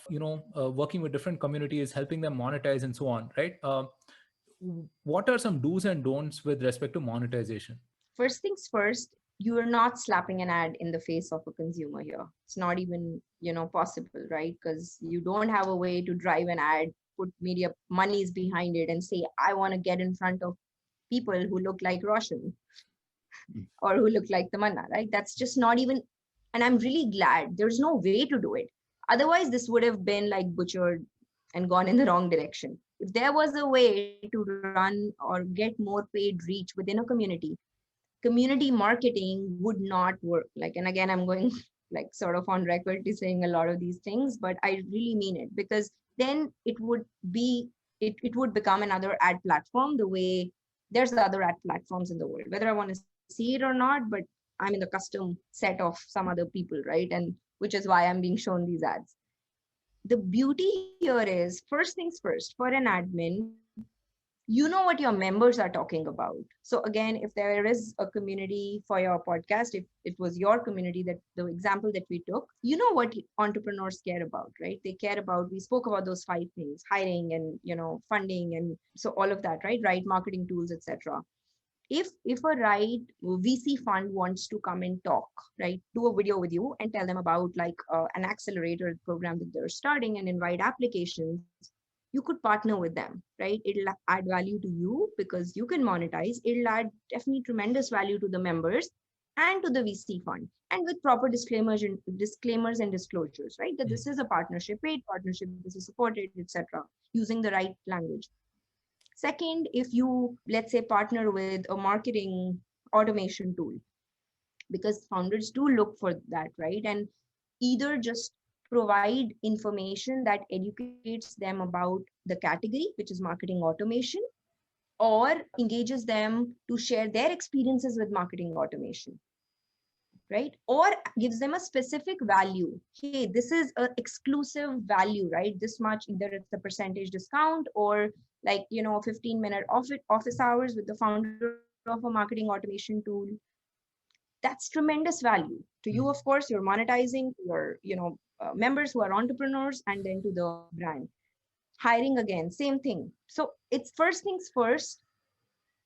working with different communities, helping them monetize and so on, right? What are some do's and don'ts with respect to monetization? first things first, you are not slapping an ad in the face of a consumer here. It's not even possible, right? Because you don't have a way to drive an ad, put media monies behind it, and say, I want to get in front of people who look like Roshan or who look like Tamanna, right? That's just not even. And I'm really glad there's no way to do it. Otherwise, this would have been like butchered and gone in the wrong direction. If there was a way to run or get more paid reach within a community marketing would not work. Like, and again, I'm going like sort of on record to saying a lot of these things, but I really mean it, because then it would become another ad platform, the way there's other ad platforms in the world, whether I want to see it or not, but I'm in the custom set of some other people, right? And which is why I'm being shown these ads. The beauty here is, first things first, for an admin, what your members are talking about. So again, if there is a community for your podcast, if it was your community, that the example that we took, what entrepreneurs care about, right? They care about, we spoke about those 5 things: hiring and funding, and so all of that, right? Marketing tools, etc. if a right VC fund wants to come and talk, right, do a video with you and tell them about like an accelerator program that they're starting and invite applications, you could partner with them, right? It'll add value to you because you can monetize. It'll add definitely tremendous value to the members and to the VC fund, and with proper disclaimers and disclosures, right? That this is a partnership, paid partnership, this is supported, etc. Using the right language. Second, if you, let's say, partner with a marketing automation tool, because founders do look for that, right? And either just provide information that educates them about the category, which is marketing automation, or engages them to share their experiences with marketing automation, right? Or gives them a specific value. Hey, this is an exclusive value, right? This much, either it's a percentage discount or like, 15-minute office hours with the founder of a marketing automation tool. That's tremendous value to you. Of course, you're monetizing to your, members who are entrepreneurs, and then to the brand. Hiring, again, same thing. So it's first things first.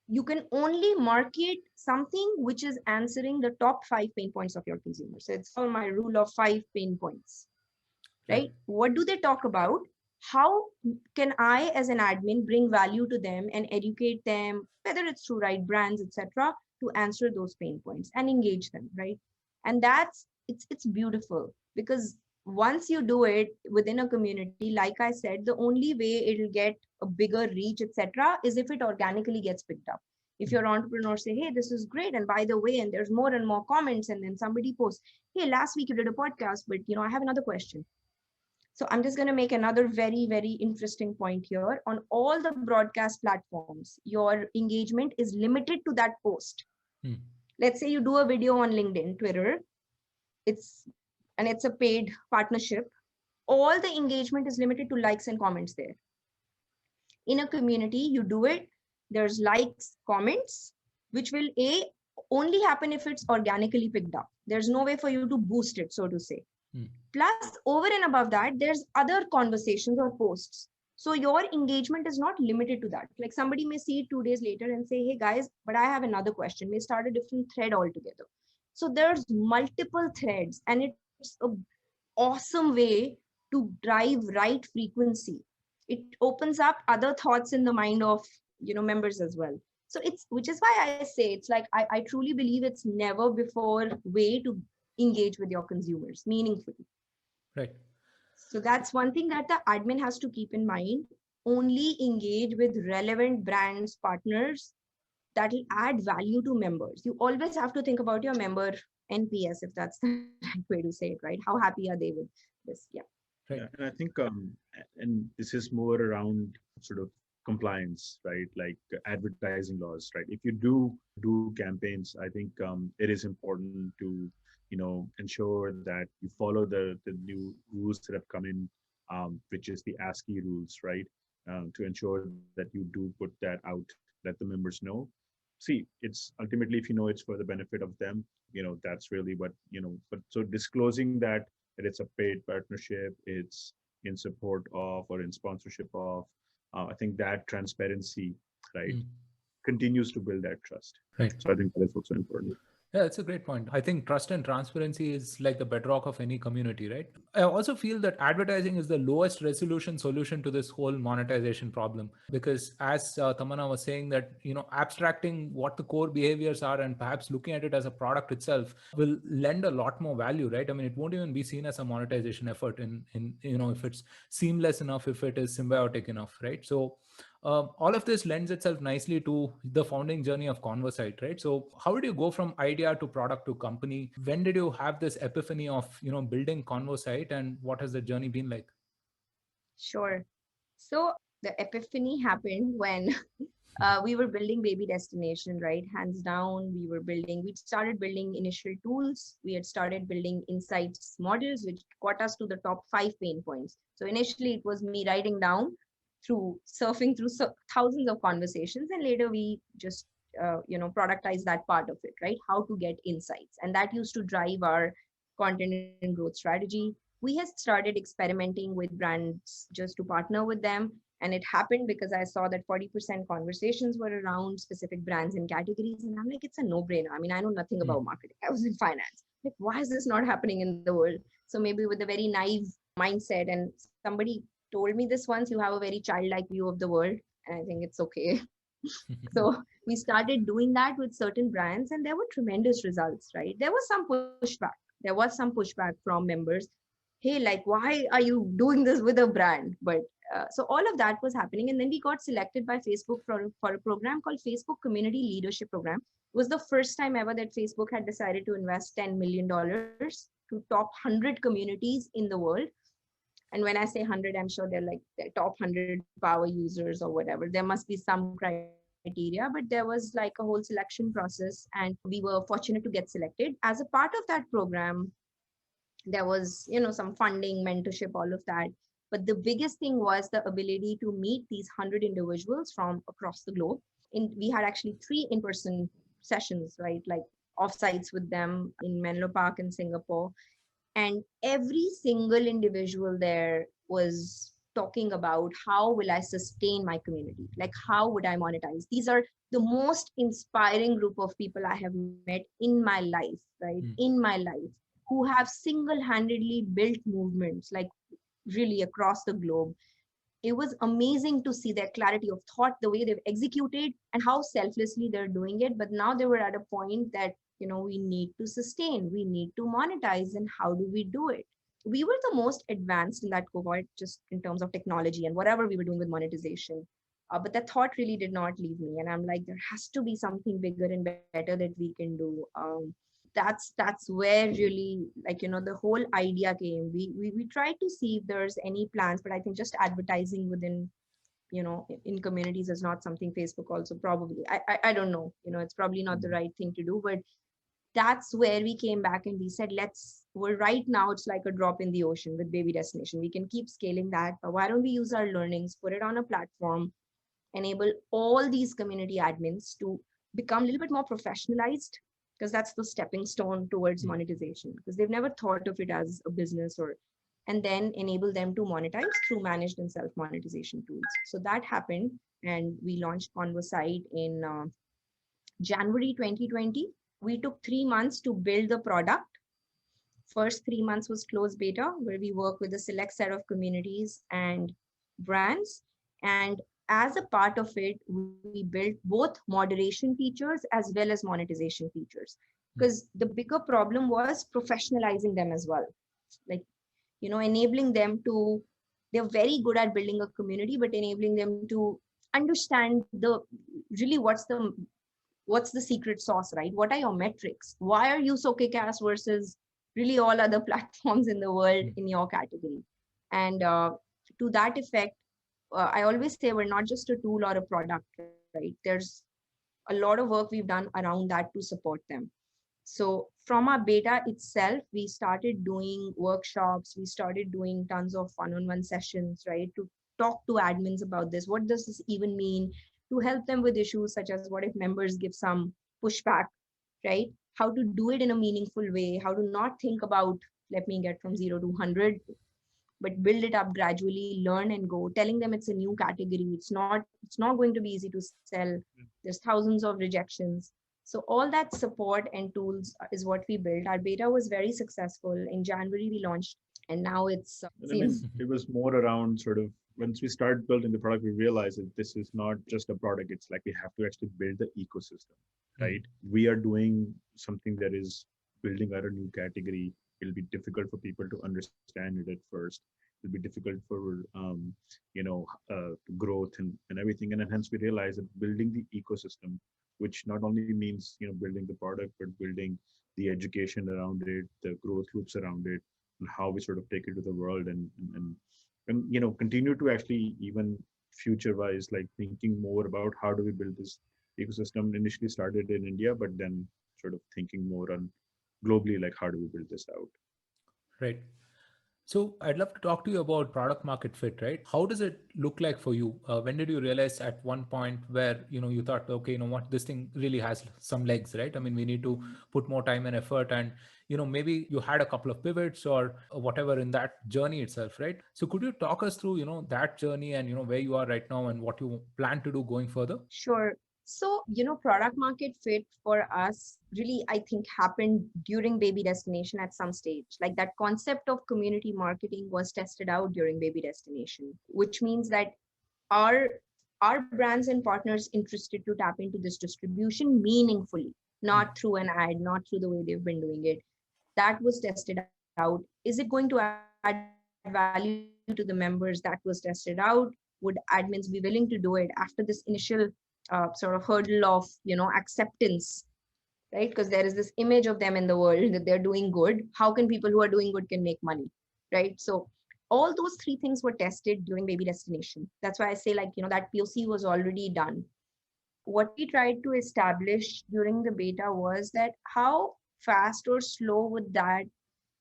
You can only market something which is answering the top 5 pain points of your consumers. So it's all my rule of 5 pain points, right? What do they talk about? How can I, as an admin, bring value to them and educate them, whether it's through right brands, etc., to answer those pain points and engage them, right? And it's beautiful, because once you do it within a community, like I said, the only way it'll get a bigger reach, etc., is if it organically gets picked up. If your entrepreneurs say, hey, this is great, and by the way, and there's more and more comments, and then somebody posts, hey, last week you did a podcast, but I have another question. So I'm just going to make another very, very interesting point here. On all the broadcast platforms, your engagement is limited to that post. Let's say you do a video on LinkedIn, Twitter, it's a paid partnership. All the engagement is limited to likes and comments there. In a community, you do it, there's likes, comments, which will only happen if it's organically picked up. There's no way for you to boost it, so to say. Plus, over and above that, there's other conversations or posts. So your engagement is not limited to that. Like somebody may see it 2 days later and say, hey guys, but I have another question. May start a different thread altogether. So there's multiple threads, and it's a awesome way to drive right frequency. It opens up other thoughts in the mind of members as well. So which is why I say it's like I truly believe it's never before way to engage with your consumers meaningfully. Right. So that's one thing that the admin has to keep in mind. Only engage with relevant brands, partners that will add value to members. You always have to think about your member NPS, if that's the right way to say it, right? How happy are they with this? Yeah. Right. Yeah, and I think, and this is more around sort of compliance, right? Like advertising laws, right? If you do campaigns, I think it is important to, ensure that you follow the new rules that have come in, which is the ASCII rules, right? To ensure that you do put that out, let the members know. See, it's ultimately, if it's for the benefit of them, that's really what, but so disclosing that it's a paid partnership, it's in support of or in sponsorship of, I think that transparency, right, continues to build that trust. Right. So I think that is also important. Yeah, that's a great point. I think trust and transparency is like the bedrock of any community, right? I also feel that advertising is the lowest resolution solution to this whole monetization problem, because as Tamanna was saying that, abstracting what the core behaviors are and perhaps looking at it as a product itself will lend a lot more value, right? I mean, it won't even be seen as a monetization effort in if it's seamless enough, if it is symbiotic enough, right? So all of this lends itself nicely to the founding journey of Convosight, right? So how did you go from idea to product to company? When did you have this epiphany of, building Convosight, and what has the journey been like? Sure. So the epiphany happened when we were building Baby Destination, right? Hands down, we started building initial tools. We had started building insights models, which got us to the top 5 pain points. So initially it was me writing down surfing through thousands of conversations, and later we just productize that part of it, right? How to get insights, and that used to drive our content and growth strategy. We had started experimenting with brands just to partner with them, And it happened because I saw that 40% conversations were around specific brands and categories. And I'm like, it's a no-brainer. I mean, I know nothing about marketing. I was in finance. Like, why is this not happening in the world? So maybe with a very naive mindset, and somebody told me this once, you have a very childlike view of the world. And I think it's okay. So we started doing that with certain brands, and there were tremendous results, right? There was some pushback. There was some pushback from members. Hey, like, why are you doing this with a brand? But so all of that was happening. And then we got selected by Facebook for a program called Facebook Community Leadership Program. It was the first time ever that Facebook had decided to invest $10 million to top 100 communities in the world. And when I say 100, I'm sure they're like the top 100 power users or whatever. There must be some criteria, but there was like a whole selection process, and we were fortunate to get selected. As a part of that program, there was, some funding, mentorship, all of that. But the biggest thing was the ability to meet these 100 individuals from across the globe. We had actually 3 in-person sessions, right? Like offsites with them in Menlo Park in Singapore. And every single individual there was talking about how will I sustain my community? Like, how would I monetize? These are the most inspiring group of people I have met in my life, right? In my life, who have single-handedly built movements, like really across the globe. It was amazing to see their clarity of thought, the way they've executed, and how selflessly they're doing it. But now they were at a point that, we need to sustain, we need to monetize, and how do we do it? We were the most advanced in that cohort, just in terms of technology and whatever we were doing with monetization. But that thought really did not leave me. And I'm like, there has to be something bigger and better that we can do. That's where really, like, the whole idea came. We tried to see if there's any plans, but I think just advertising within, in communities is not something Facebook also probably, I don't know, it's probably not the right thing to do. But that's where we came back and we said, we're right now, it's like a drop in the ocean with Baby Destination. We can keep scaling that, but why don't we use our learnings, put it on a platform, enable all these community admins to become a little bit more professionalized, because that's the stepping stone towards monetization, because they've never thought of it as a business, and then enable them to monetize through managed and self monetization tools. So that happened, and we launched Convosight in January 2020. We took 3 months to build the product. First 3 months was closed beta, where we work with a select set of communities and brands. And as a part of it, we built both moderation features as well as monetization features. Because the bigger problem was professionalizing them as well. Like, enabling them to, they're very good at building a community, but enabling them to understand really what's the secret sauce, right? What are your metrics? Why are you so kick-ass versus really all other platforms in the world in your category? And to that effect, I always say we're not just a tool or a product, right? There's a lot of work we've done around that to support them. So from our beta itself, we started doing workshops, we started doing tons of one-on-one sessions, right? To talk to admins about this. What does this even mean? To help them with issues such as what if members give some pushback, right? How to do it in a meaningful way, how to not think about, let me get from 0 to 100, but build it up gradually, learn and go, telling them it's a new category. It's not going to be easy to sell. There's thousands of rejections. So all that support and tools is what we built. Our beta was very successful. In January, we launched, and now it's it was more around sort of, once we started building the product, we realized that this is not just a product. It's like we have to actually build the ecosystem, right? We are doing something that is building out a new category. It'll be difficult for people to understand it at first. It'll be difficult for growth and everything. And hence we realize that building the ecosystem, which not only means building the product, but building the education around it, the growth loops around it, and how we sort of take it to the world, and continue to actually, even future wise, like thinking more about how do we build this ecosystem. Initially started in India, but then sort of thinking more on globally, like how do we build this out. Right. So I'd love to talk to you about product market fit, right? How does it look like for you? When did you realize at one point where, you thought, okay, what, this thing really has some legs, right? I mean, we need to put more time and effort, and, maybe you had a couple of pivots or whatever in that journey itself, right? So could you talk us through, that journey and, where you are right now and what you plan to do going further? Sure. So, product market fit for us really, I think, happened during Baby Destination at some stage. Like that concept of community marketing was tested out during Baby Destination, which means that are our brands and partners interested to tap into this distribution meaningfully, not through an ad, not through the way they've been doing it. That was tested out. Is it going to add value to the members? That was tested out. Would admins be willing to do it after this initial sort of hurdle of acceptance, right? Because there is this image of them in the world that they're doing good. How can people who are doing good can make money, right? So all those three things were tested during Baby Destination. That's why I say, like, that POC was already done. What we tried to establish during the beta was that how fast or slow would that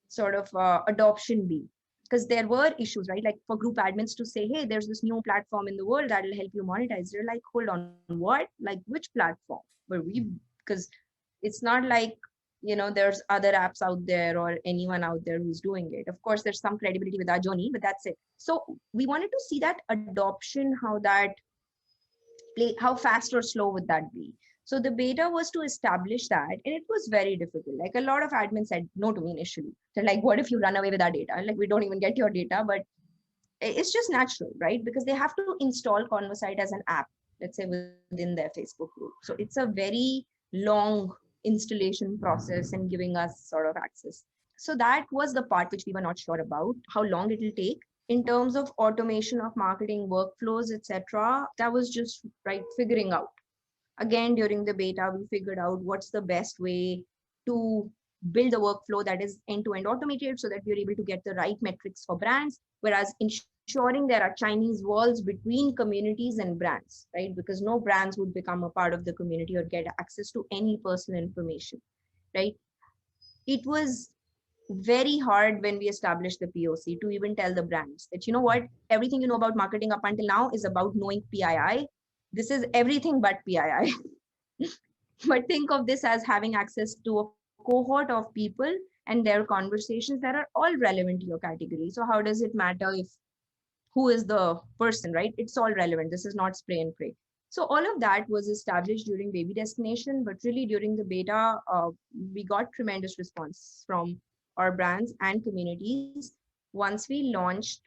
sort of adoption be? Because there were issues, right? Like for group admins to say, hey, there's this new platform in the world that will help you monetize. They're like, hold on, what? Like which platform? Were we, because it's not like, there's other apps out there or anyone out there who's doing it. Of course, there's some credibility with our journey, but that's it. So we wanted to see that adoption, how fast or slow would that be? So the beta was to establish that, and it was very difficult. Like a lot of admins said no to me initially. They're like, what if you run away with our data? Like, we don't even get your data, but it's just natural, right? Because they have to install Convosight as an app, let's say within their Facebook group. So it's a very long installation process and giving us sort of access. So that was the part which we were not sure about, how long it will take. In terms of automation of marketing workflows, etc., that was just right figuring out. Again, during the beta, we figured out what's the best way to build a workflow that is end-to-end automated so that we're able to get the right metrics for brands, whereas ensuring there are Chinese walls between communities and brands, right? Because no brands would become a part of the community or get access to any personal information, right? It was very hard when we established the POC to even tell the brands that, what, everything you know about marketing up until now is about knowing PII. This is everything but PII. But think of this as having access to a cohort of people and their conversations that are all relevant to your category. So how does it matter if who is the person, right? It's all relevant. This is not spray and pray. So all of that was established during Baby Destination, but really during the beta, we got tremendous response from our brands and communities. Once we launched,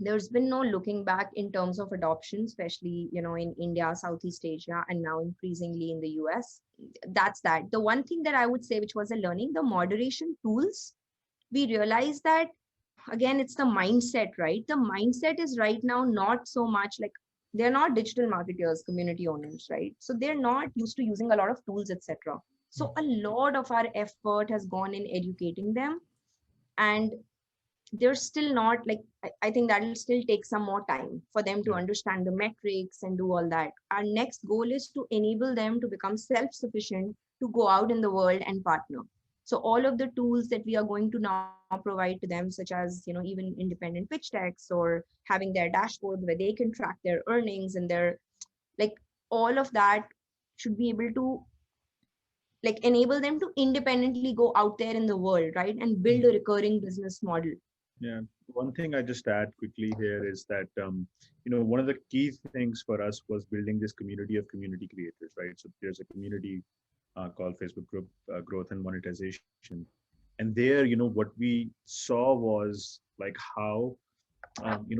there's been no looking back in terms of adoption, especially in India, Southeast Asia, and now increasingly in the US. That's that. The one thing that I would say, which was a learning, the moderation tools, we realized that again, it's the mindset, right? The mindset is right now not so much like, they're not digital marketers, community owners, right? So they're not used to using a lot of tools, etc. So a lot of our effort has gone in educating them, and they're still not like, I think that'll still take some more time for them to understand the metrics and do all that. Our next goal is to enable them to become self-sufficient to go out in the world and partner. So all of the tools that we are going to now provide to them, such as even independent pitch decks or having their dashboard where they can track their earnings and their, like, all of that should be able to like enable them to independently go out there in the world, right, and build a recurring business model. Yeah. One thing I just add quickly here is that, one of the key things for us was building this community of community creators, right? So there's a community called Facebook Group Growth and Monetization. And there, what we saw was like how,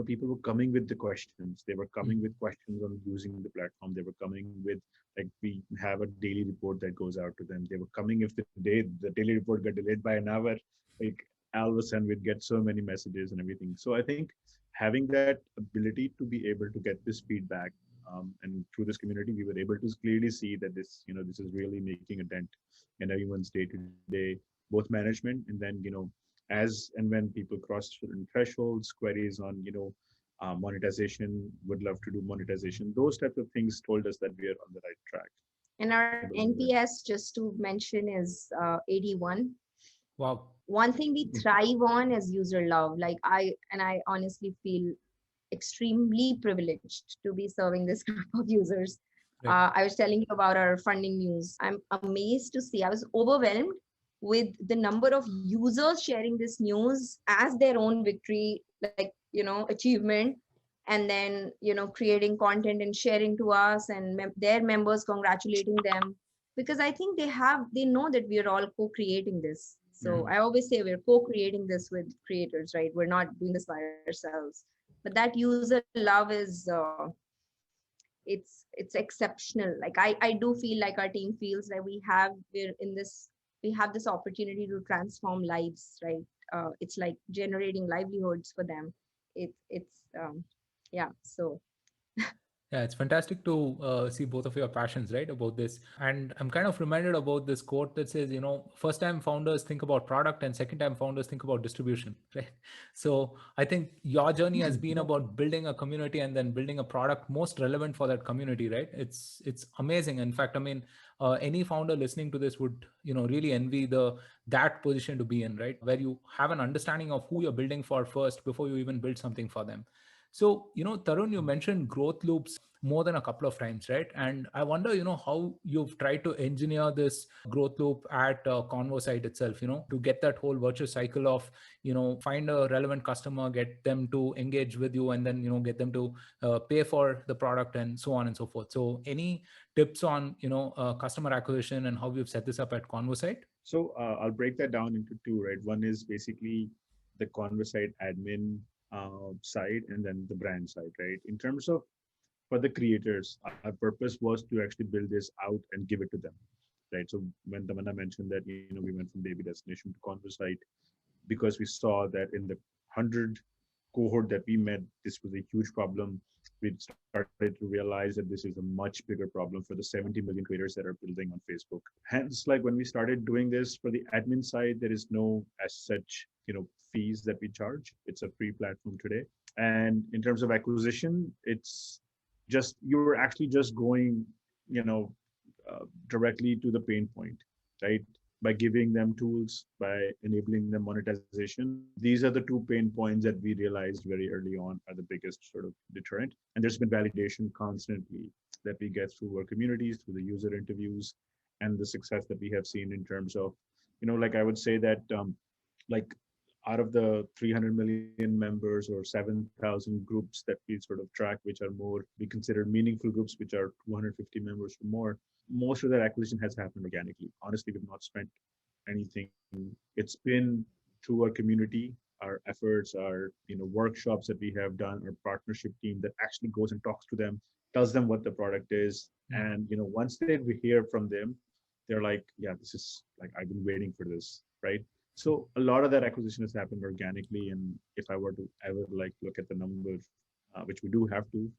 people were coming with the questions. They were coming with questions on using the platform. They were coming with, like, we have a daily report that goes out to them. They were coming if the daily report got delayed by an hour, like, all of a sudden we'd get so many messages and everything. So I think having that ability to be able to get this feedback, and through this community, we were able to clearly see that this is really making a dent in everyone's day-to-day, both management and then, as and when people cross certain thresholds, queries on, monetization, would love to do monetization. Those types of things told us that we are on the right track. And our NPS, just to mention, is 81. Wow. one thing we thrive on is user love. Like I honestly feel extremely privileged to be serving this group of users. Right. I was telling you about our funding news. I'm amazed to see, I was overwhelmed with the number of users sharing this news as their own victory, like, achievement. And then, creating content and sharing to us, and their members congratulating them. Because I think they know that we are all co-creating this. So I always say we're co-creating this with creators, right? We're not doing this by ourselves. But that user love is it's exceptional. Like I do feel like our team feels that we have this opportunity to transform lives, right? It's like generating livelihoods for them. It's yeah. So Yeah, it's fantastic to see both of your passions, right, about this. And I'm kind of reminded about this quote that says, first time founders think about product and second time founders think about distribution, right? So I think your journey has been about building a community and then building a product most relevant for that community, right? It's amazing. In fact, I mean, any founder listening to this would, really envy that position to be in, right? Where you have an understanding of who you're building for first before you even build something for them. So, Tarun, you mentioned growth loops more than a couple of times, right? And I wonder, how you've tried to engineer this growth loop at Convosight itself, to get that whole virtuous cycle of, find a relevant customer, get them to engage with you, and then, get them to pay for the product and so on and so forth. So any tips on, customer acquisition and how you've set this up at Convosight? So I'll break that down into two, right? One is basically the Convosight admin side, and then the brand side, right? In terms of for the creators, our purpose was to actually build this out and give it to them, right? So when Tamanna mentioned that, we went from baby destination to Convosight, because we saw that in the 100 cohort that we met, this was a huge problem. We started to realize that this is a much bigger problem for the 70 million creators that are building on Facebook. Hence, like when we started doing this for the admin side, there is no as such, fees that we charge. It's a free platform today. And in terms of acquisition, it's just, you're actually just going, directly to the pain point, right? By giving them tools, by enabling them monetization. These are the two pain points that we realized very early on are the biggest sort of deterrent. And there's been validation constantly that we get through our communities, through the user interviews, and the success that we have seen in terms of, like I would say that, like out of the 300 million members or 7,000 groups that we sort of track, which are more, we consider meaningful groups, which are 250 members or more, most of that acquisition has happened organically. Honestly, we've not spent anything. It's been through our community, our efforts, our workshops that we have done, our partnership team that actually goes and talks to them, tells them what the product is. And once they hear from them, they're like, yeah, this is like, I've been waiting for this, right? So a lot of that acquisition has happened organically. And if I were to ever like look at the numbers, which we do have to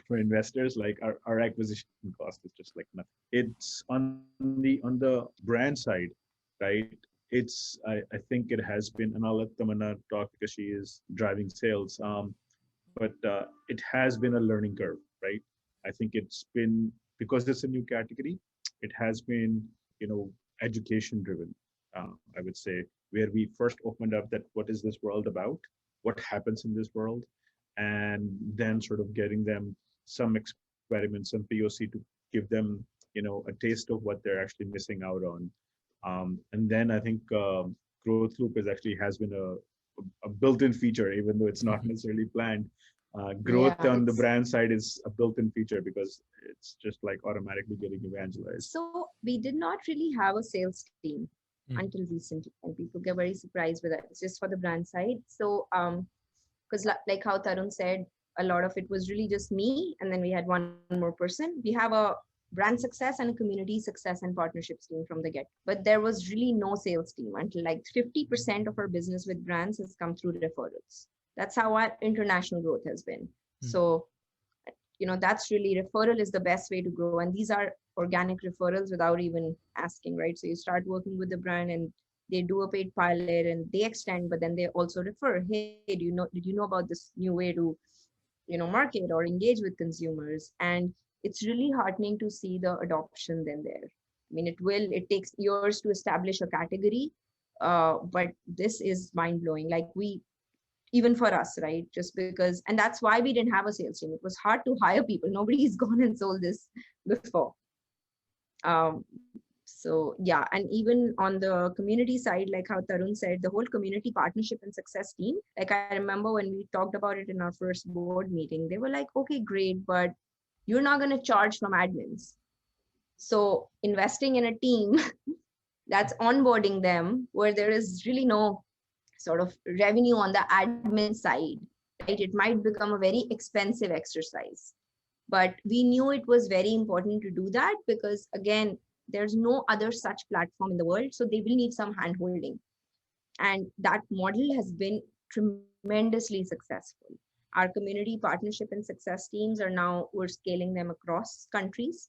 for investors, like our acquisition cost is just like nothing. It's on the brand side, right? I think it has been, and I'll let Tamanna talk because she is driving sales. But it has been a learning curve, right? I think it's been, because it's a new category, it has been, education driven, I would say, where we first opened up that what is this world about? What happens in this world? And then sort of getting them some experiments, some POC to give them, a taste of what they're actually missing out on. And then I think growth loop has been a built-in feature, even though it's not necessarily planned. Growth on the brand side is a built-in feature because it's just like automatically getting evangelized. So we did not really have a sales team until recently, and people get very surprised with that. It's just for the brand side. So because like how Tarun said, a lot of it was really just me, and then we had one more person. We have a brand success and a community success and partnerships team from the get, but there was really no sales team until like 50% of our business with brands has come through referrals. That's how our international growth has been. So that's really, referral is the best way to grow, and these are organic referrals without even asking, right? So you start working with the brand and they do a paid pilot and they extend, but then they also refer, hey, did you know about this new way to market or engage with consumers? And it's really heartening to see the adoption then there. I mean, it takes years to establish a category, But this is mind blowing. Like even for us, right? Just because, and that's why we didn't have a sales team. It was hard to hire people. Nobody's gone and sold this before. So yeah, and even on the community side, like how Tarun said, the whole community partnership and success team, like I remember when we talked about it in our first board meeting, they were like, okay, great, but you're not going to charge from admins. So investing in a team that's onboarding them, where there is really no sort of revenue on the admin side, right? It might become a very expensive exercise. But we knew it was very important to do that because, again, there's no other such platform in the world. So they will need some hand holding. And that model has been tremendously successful. Our community partnership and success teams are now, we're scaling them across countries.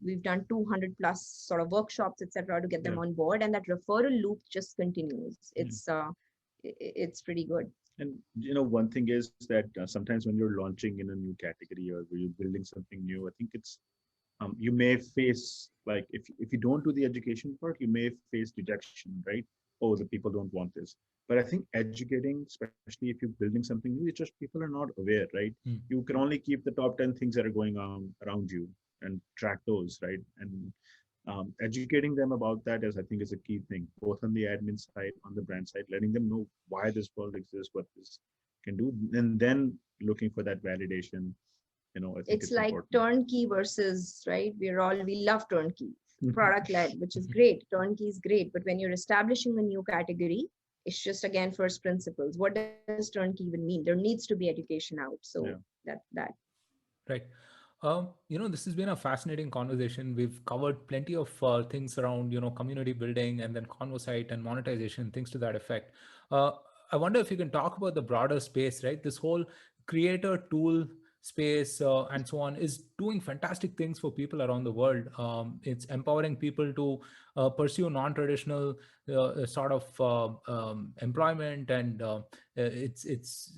We've done 200 plus sort of workshops, etc., to get them on board, and that referral loop just continues. It's pretty good. And one thing is that sometimes when you're launching in a new category or when you're building something new, I think it's you may face, like, if you don't do the education part, you may face rejection, right? Oh, the people don't want this. But I think educating, especially if you're building something new, it's just people are not aware, right? You can only keep the top 10 things that are going on around you and track those, right? And educating them about that I think is a key thing, both on the admin side, on the brand side, letting them know why this world exists, what this can do, and then looking for that validation. I think it's like important. turnkey versus, right? We love turnkey, product led, which is great. Turnkey is great, but when you're establishing a new category, it's just, again, first principles. What does turnkey even mean? There needs to be education out. So that. Right. This has been a fascinating conversation. We've covered plenty of things around, community building and then Convosight and monetization, things to that effect. I wonder if you can talk about the broader space, right? This whole creator tool space and so on is doing fantastic things for people around the world. It's empowering people to pursue non-traditional sort of employment, and it's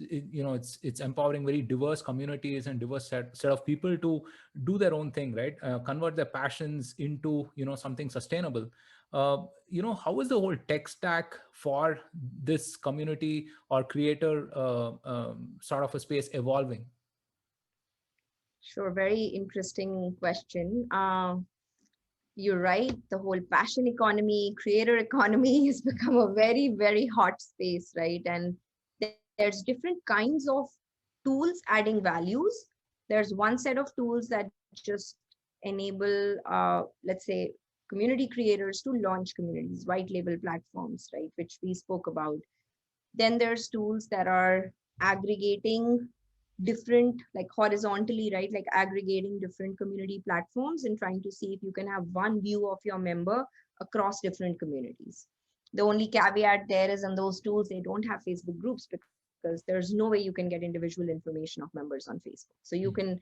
empowering very diverse communities and diverse set of people to do their own thing, right? Convert their passions into something sustainable. How is the whole tech stack for this community or creator sort of a space evolving? Sure, very interesting question. You're right. The whole passion economy, creator economy has become a very, very hot space, right? And there's different kinds of tools adding values. There's one set of tools that just enable, let's say, community creators to launch communities, white label platforms, right? Which we spoke about. Then there's tools that are aggregating different, like horizontally, right? Like aggregating different community platforms and trying to see if you can have one view of your member across different communities. The only caveat there is, on those tools, they don't have Facebook groups because there's no way you can get individual information of members on Facebook. So you can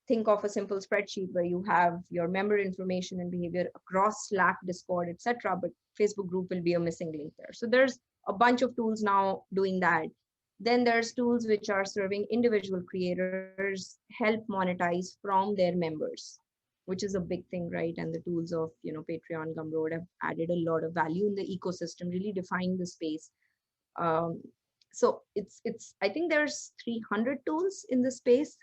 think of a simple spreadsheet where you have your member information and behavior across Slack, Discord, etc., but Facebook group will be a missing link there. So there's a bunch of tools now doing that. Then there's tools which are serving individual creators, help monetize from their members, which is a big thing, right? And the tools of, Patreon, Gumroad have added a lot of value in the ecosystem, really defining the space. So it's I think there's 300 tools in the space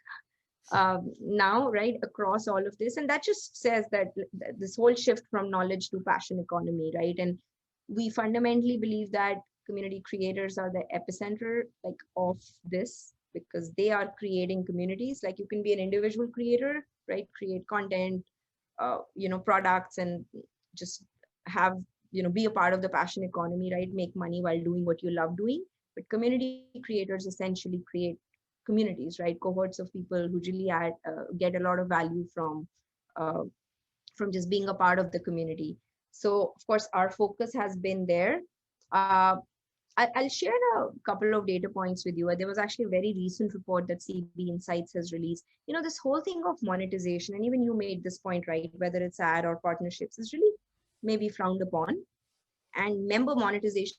now, right, across all of this. And that just says that this whole shift from knowledge to passion economy, right? And we fundamentally believe that community creators are the epicenter, like, of this, because they are creating communities. Like, you can be an individual creator, right? Create content, products, and just have, be a part of the passion economy, right? Make money while doing what you love doing. But community creators essentially create communities, right? Cohorts of people who really get a lot of value from just being a part of the community. So, of course, our focus has been there. I'll share a couple of data points with you. There was actually a very recent report that CB Insights has released. This whole thing of monetization, and even you made this point, right? Whether it's ad or partnerships, is really maybe frowned upon. And member monetization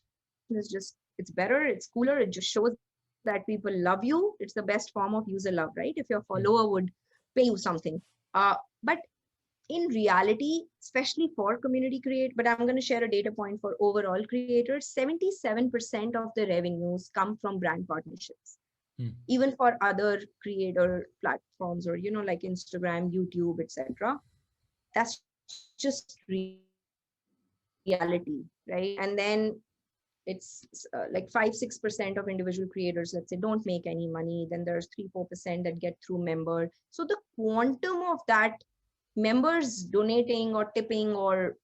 is just, it's better, it's cooler. It just shows that people love you. It's the best form of user love, right? If your follower would pay you something. But in reality, especially for community create, but I'm going to share a data point for overall creators, 77% of the revenues come from brand partnerships. Even for other creator platforms, or like Instagram, YouTube, etc. That's just reality, right? And then it's like 5-6% of individual creators, let's say, don't make any money. Then there's 3-4% that get through member. So the quantum of that members donating or tipping, or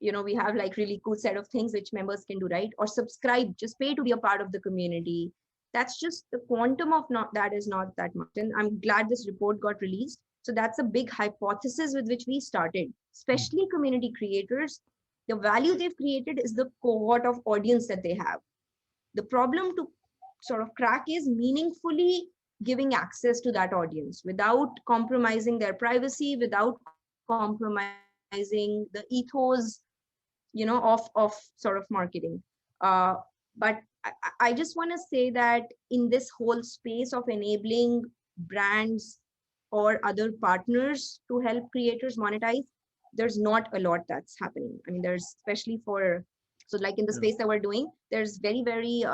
we have like really cool set of things which members can do, right? Or subscribe, just pay to be a part of the community. That's just the quantum of not that is not that much. And I'm glad this report got released. So that's a big hypothesis with which we started, especially community creators. The value they've created is the cohort of audience that they have. The problem to sort of crack is meaningfully giving access to that audience without compromising their privacy, without compromising the ethos, of sort of marketing. But I just want to say that in this whole space of enabling brands or other partners to help creators monetize, there's not a lot that's happening. I mean, there's especially for, so like in the space that we're doing, there's very, very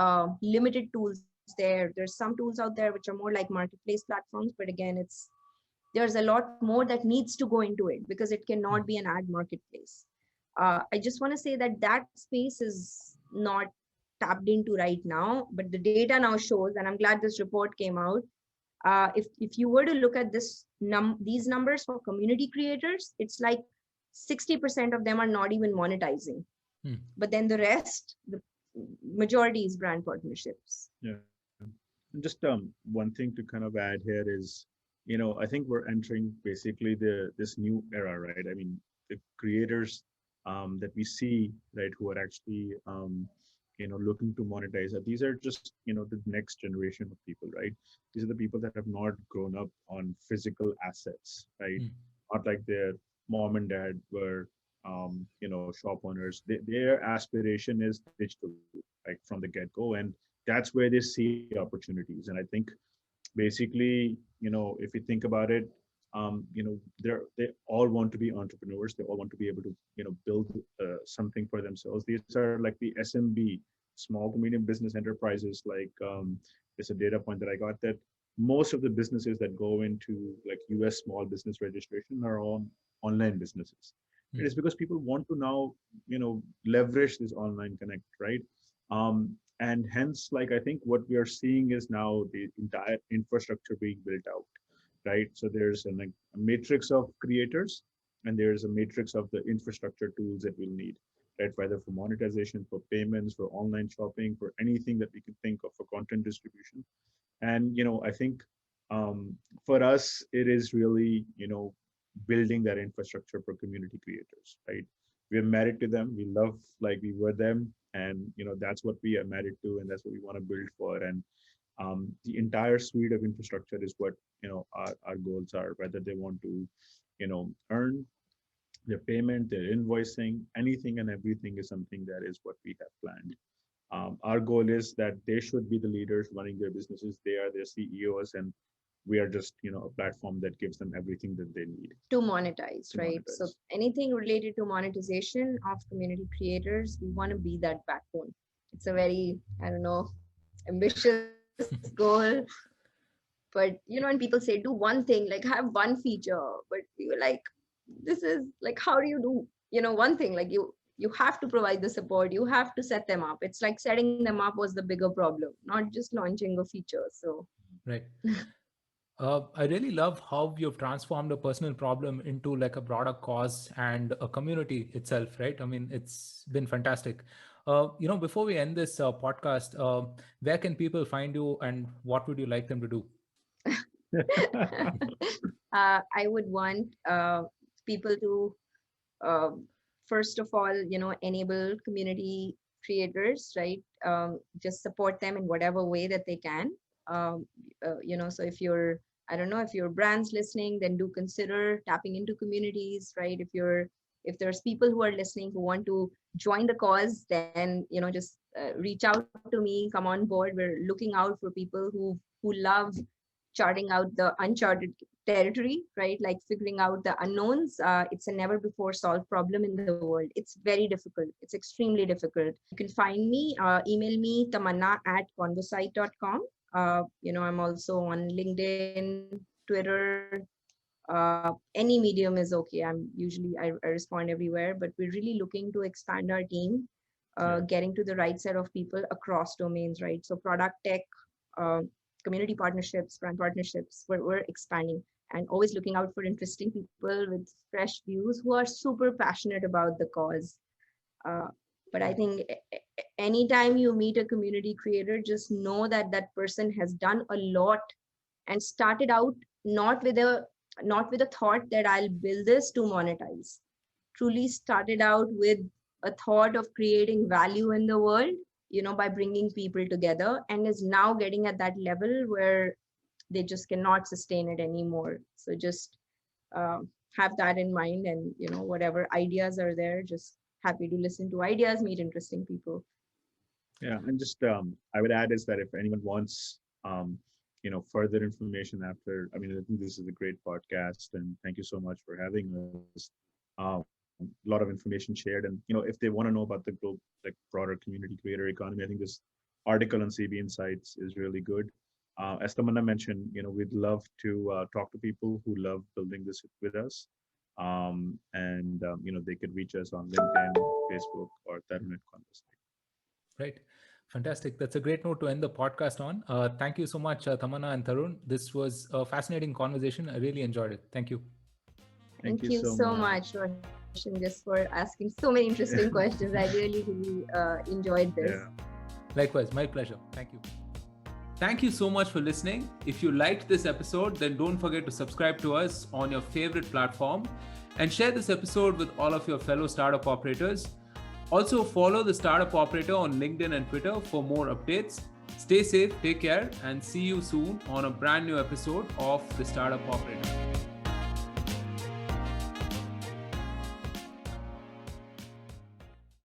limited tools there. There's some tools out there which are more like marketplace platforms, but again, there's a lot more that needs to go into it because it cannot be an ad marketplace. I just want to say that that space is not tapped into right now, but the data now shows, and I'm glad this report came out. If you were to look at these numbers for community creators, it's like 60% of them are not even monetizing. But then the rest, the majority is brand partnerships. Yeah. And just one thing to kind of add here is, I think we're entering basically this new era, right? I mean, the creators that we see, right, who are actually looking to monetize, these are just the next generation of people, right? These are the people that have not grown up on physical assets, right? Not like their mom and dad were shop owners. Their aspiration is digital, like from the get-go, and that's where they see opportunities. And I think basically, if you think about it, they all want to be entrepreneurs. They all want to be able to build something for themselves. These are like the SMB, small to medium business enterprises. Like there's a data point that I got that most of the businesses that go into like US small business registration are all online businesses. It is because people want to now leverage this online connect, right? And hence, like, I think what we are seeing is now the entire infrastructure being built out, right? So there's a matrix of creators, and there's a matrix of the infrastructure tools that we'll need, right? Whether for monetization, for payments, for online shopping, for anything that we can think of, for content distribution. And I think for us, it is really building that infrastructure for community creators, right? We're married to them. We love, like, we were them, and that's what we are married to, and that's what we want to build for. And the entire suite of infrastructure is what our goals are. Whether they want to earn their payment, their invoicing, anything and everything is something that is what we have planned. Our goal is that they should be the leaders running their businesses. They are their CEOs, and we are just a platform that gives them everything that they need to monetize, right? So anything related to monetization of community creators, we want to be that backbone. It's a very, I don't know, ambitious goal, but when people say do one thing, like have one feature, but we were like, this is like, how do you do one thing? Like you have to provide the support, you have to set them up. It's like setting them up was the bigger problem, not just launching a feature. So right. I really love how you've transformed a personal problem into like a broader cause and a community itself, right? I mean, it's been fantastic. Before we end this podcast, where can people find you, and what would you like them to do? I would want people to first of all, enable community creators, right? Just support them in whatever way that they can. So if you're, I don't know, if your brand's listening, then do consider tapping into communities, right? If there's people who are listening who want to join the cause, then just reach out to me, come on board. We're looking out for people who love charting out the uncharted territory, right? Like figuring out the unknowns. It's a never before solved problem in the world. It's very difficult. It's extremely difficult. You can find me, email me, tamanna@convosight.com. I'm also on LinkedIn, Twitter, any medium is okay. I respond everywhere, but we're really looking to expand our team, getting to the right set of people across domains, right? So product tech, uh, community partnerships, brand partnerships, we're expanding and always looking out for interesting people with fresh views who are super passionate about the cause. But I think anytime you meet a community creator, just know that that person has done a lot and started out not with a thought that I'll build this to monetize. Truly started out with a thought of creating value in the world, by bringing people together, and is now getting at that level where they just cannot sustain it anymore. So just have that in mind, and whatever ideas are there, just happy to listen to ideas, meet interesting people. Yeah, and just I would add is that if anyone wants further information after, I think this is a great podcast, and thank you so much for having us. A lot of information shared, and if they want to know about the global, like broader community creator economy, I think this article on CB Insights is really good. As Tamanna mentioned, we'd love to talk to people who love building this with us, and they could reach us on LinkedIn, Facebook, or Tarun at Convosight. Right. Fantastic. That's a great note to end the podcast on. Thank you so much, Tamanna and Tarun. This was a fascinating conversation. I really enjoyed it. Thank you. Thank you so much, Roshan, just for asking so many interesting questions. I really enjoyed this. Yeah. Likewise, my pleasure. Thank you. Thank you so much for listening. If you liked this episode, then don't forget to subscribe to us on your favorite platform and share this episode with all of your fellow startup operators. Also, follow the Startup Operator on LinkedIn and Twitter for more updates. Stay safe, take care, and see you soon on a brand new episode of the Startup Operator.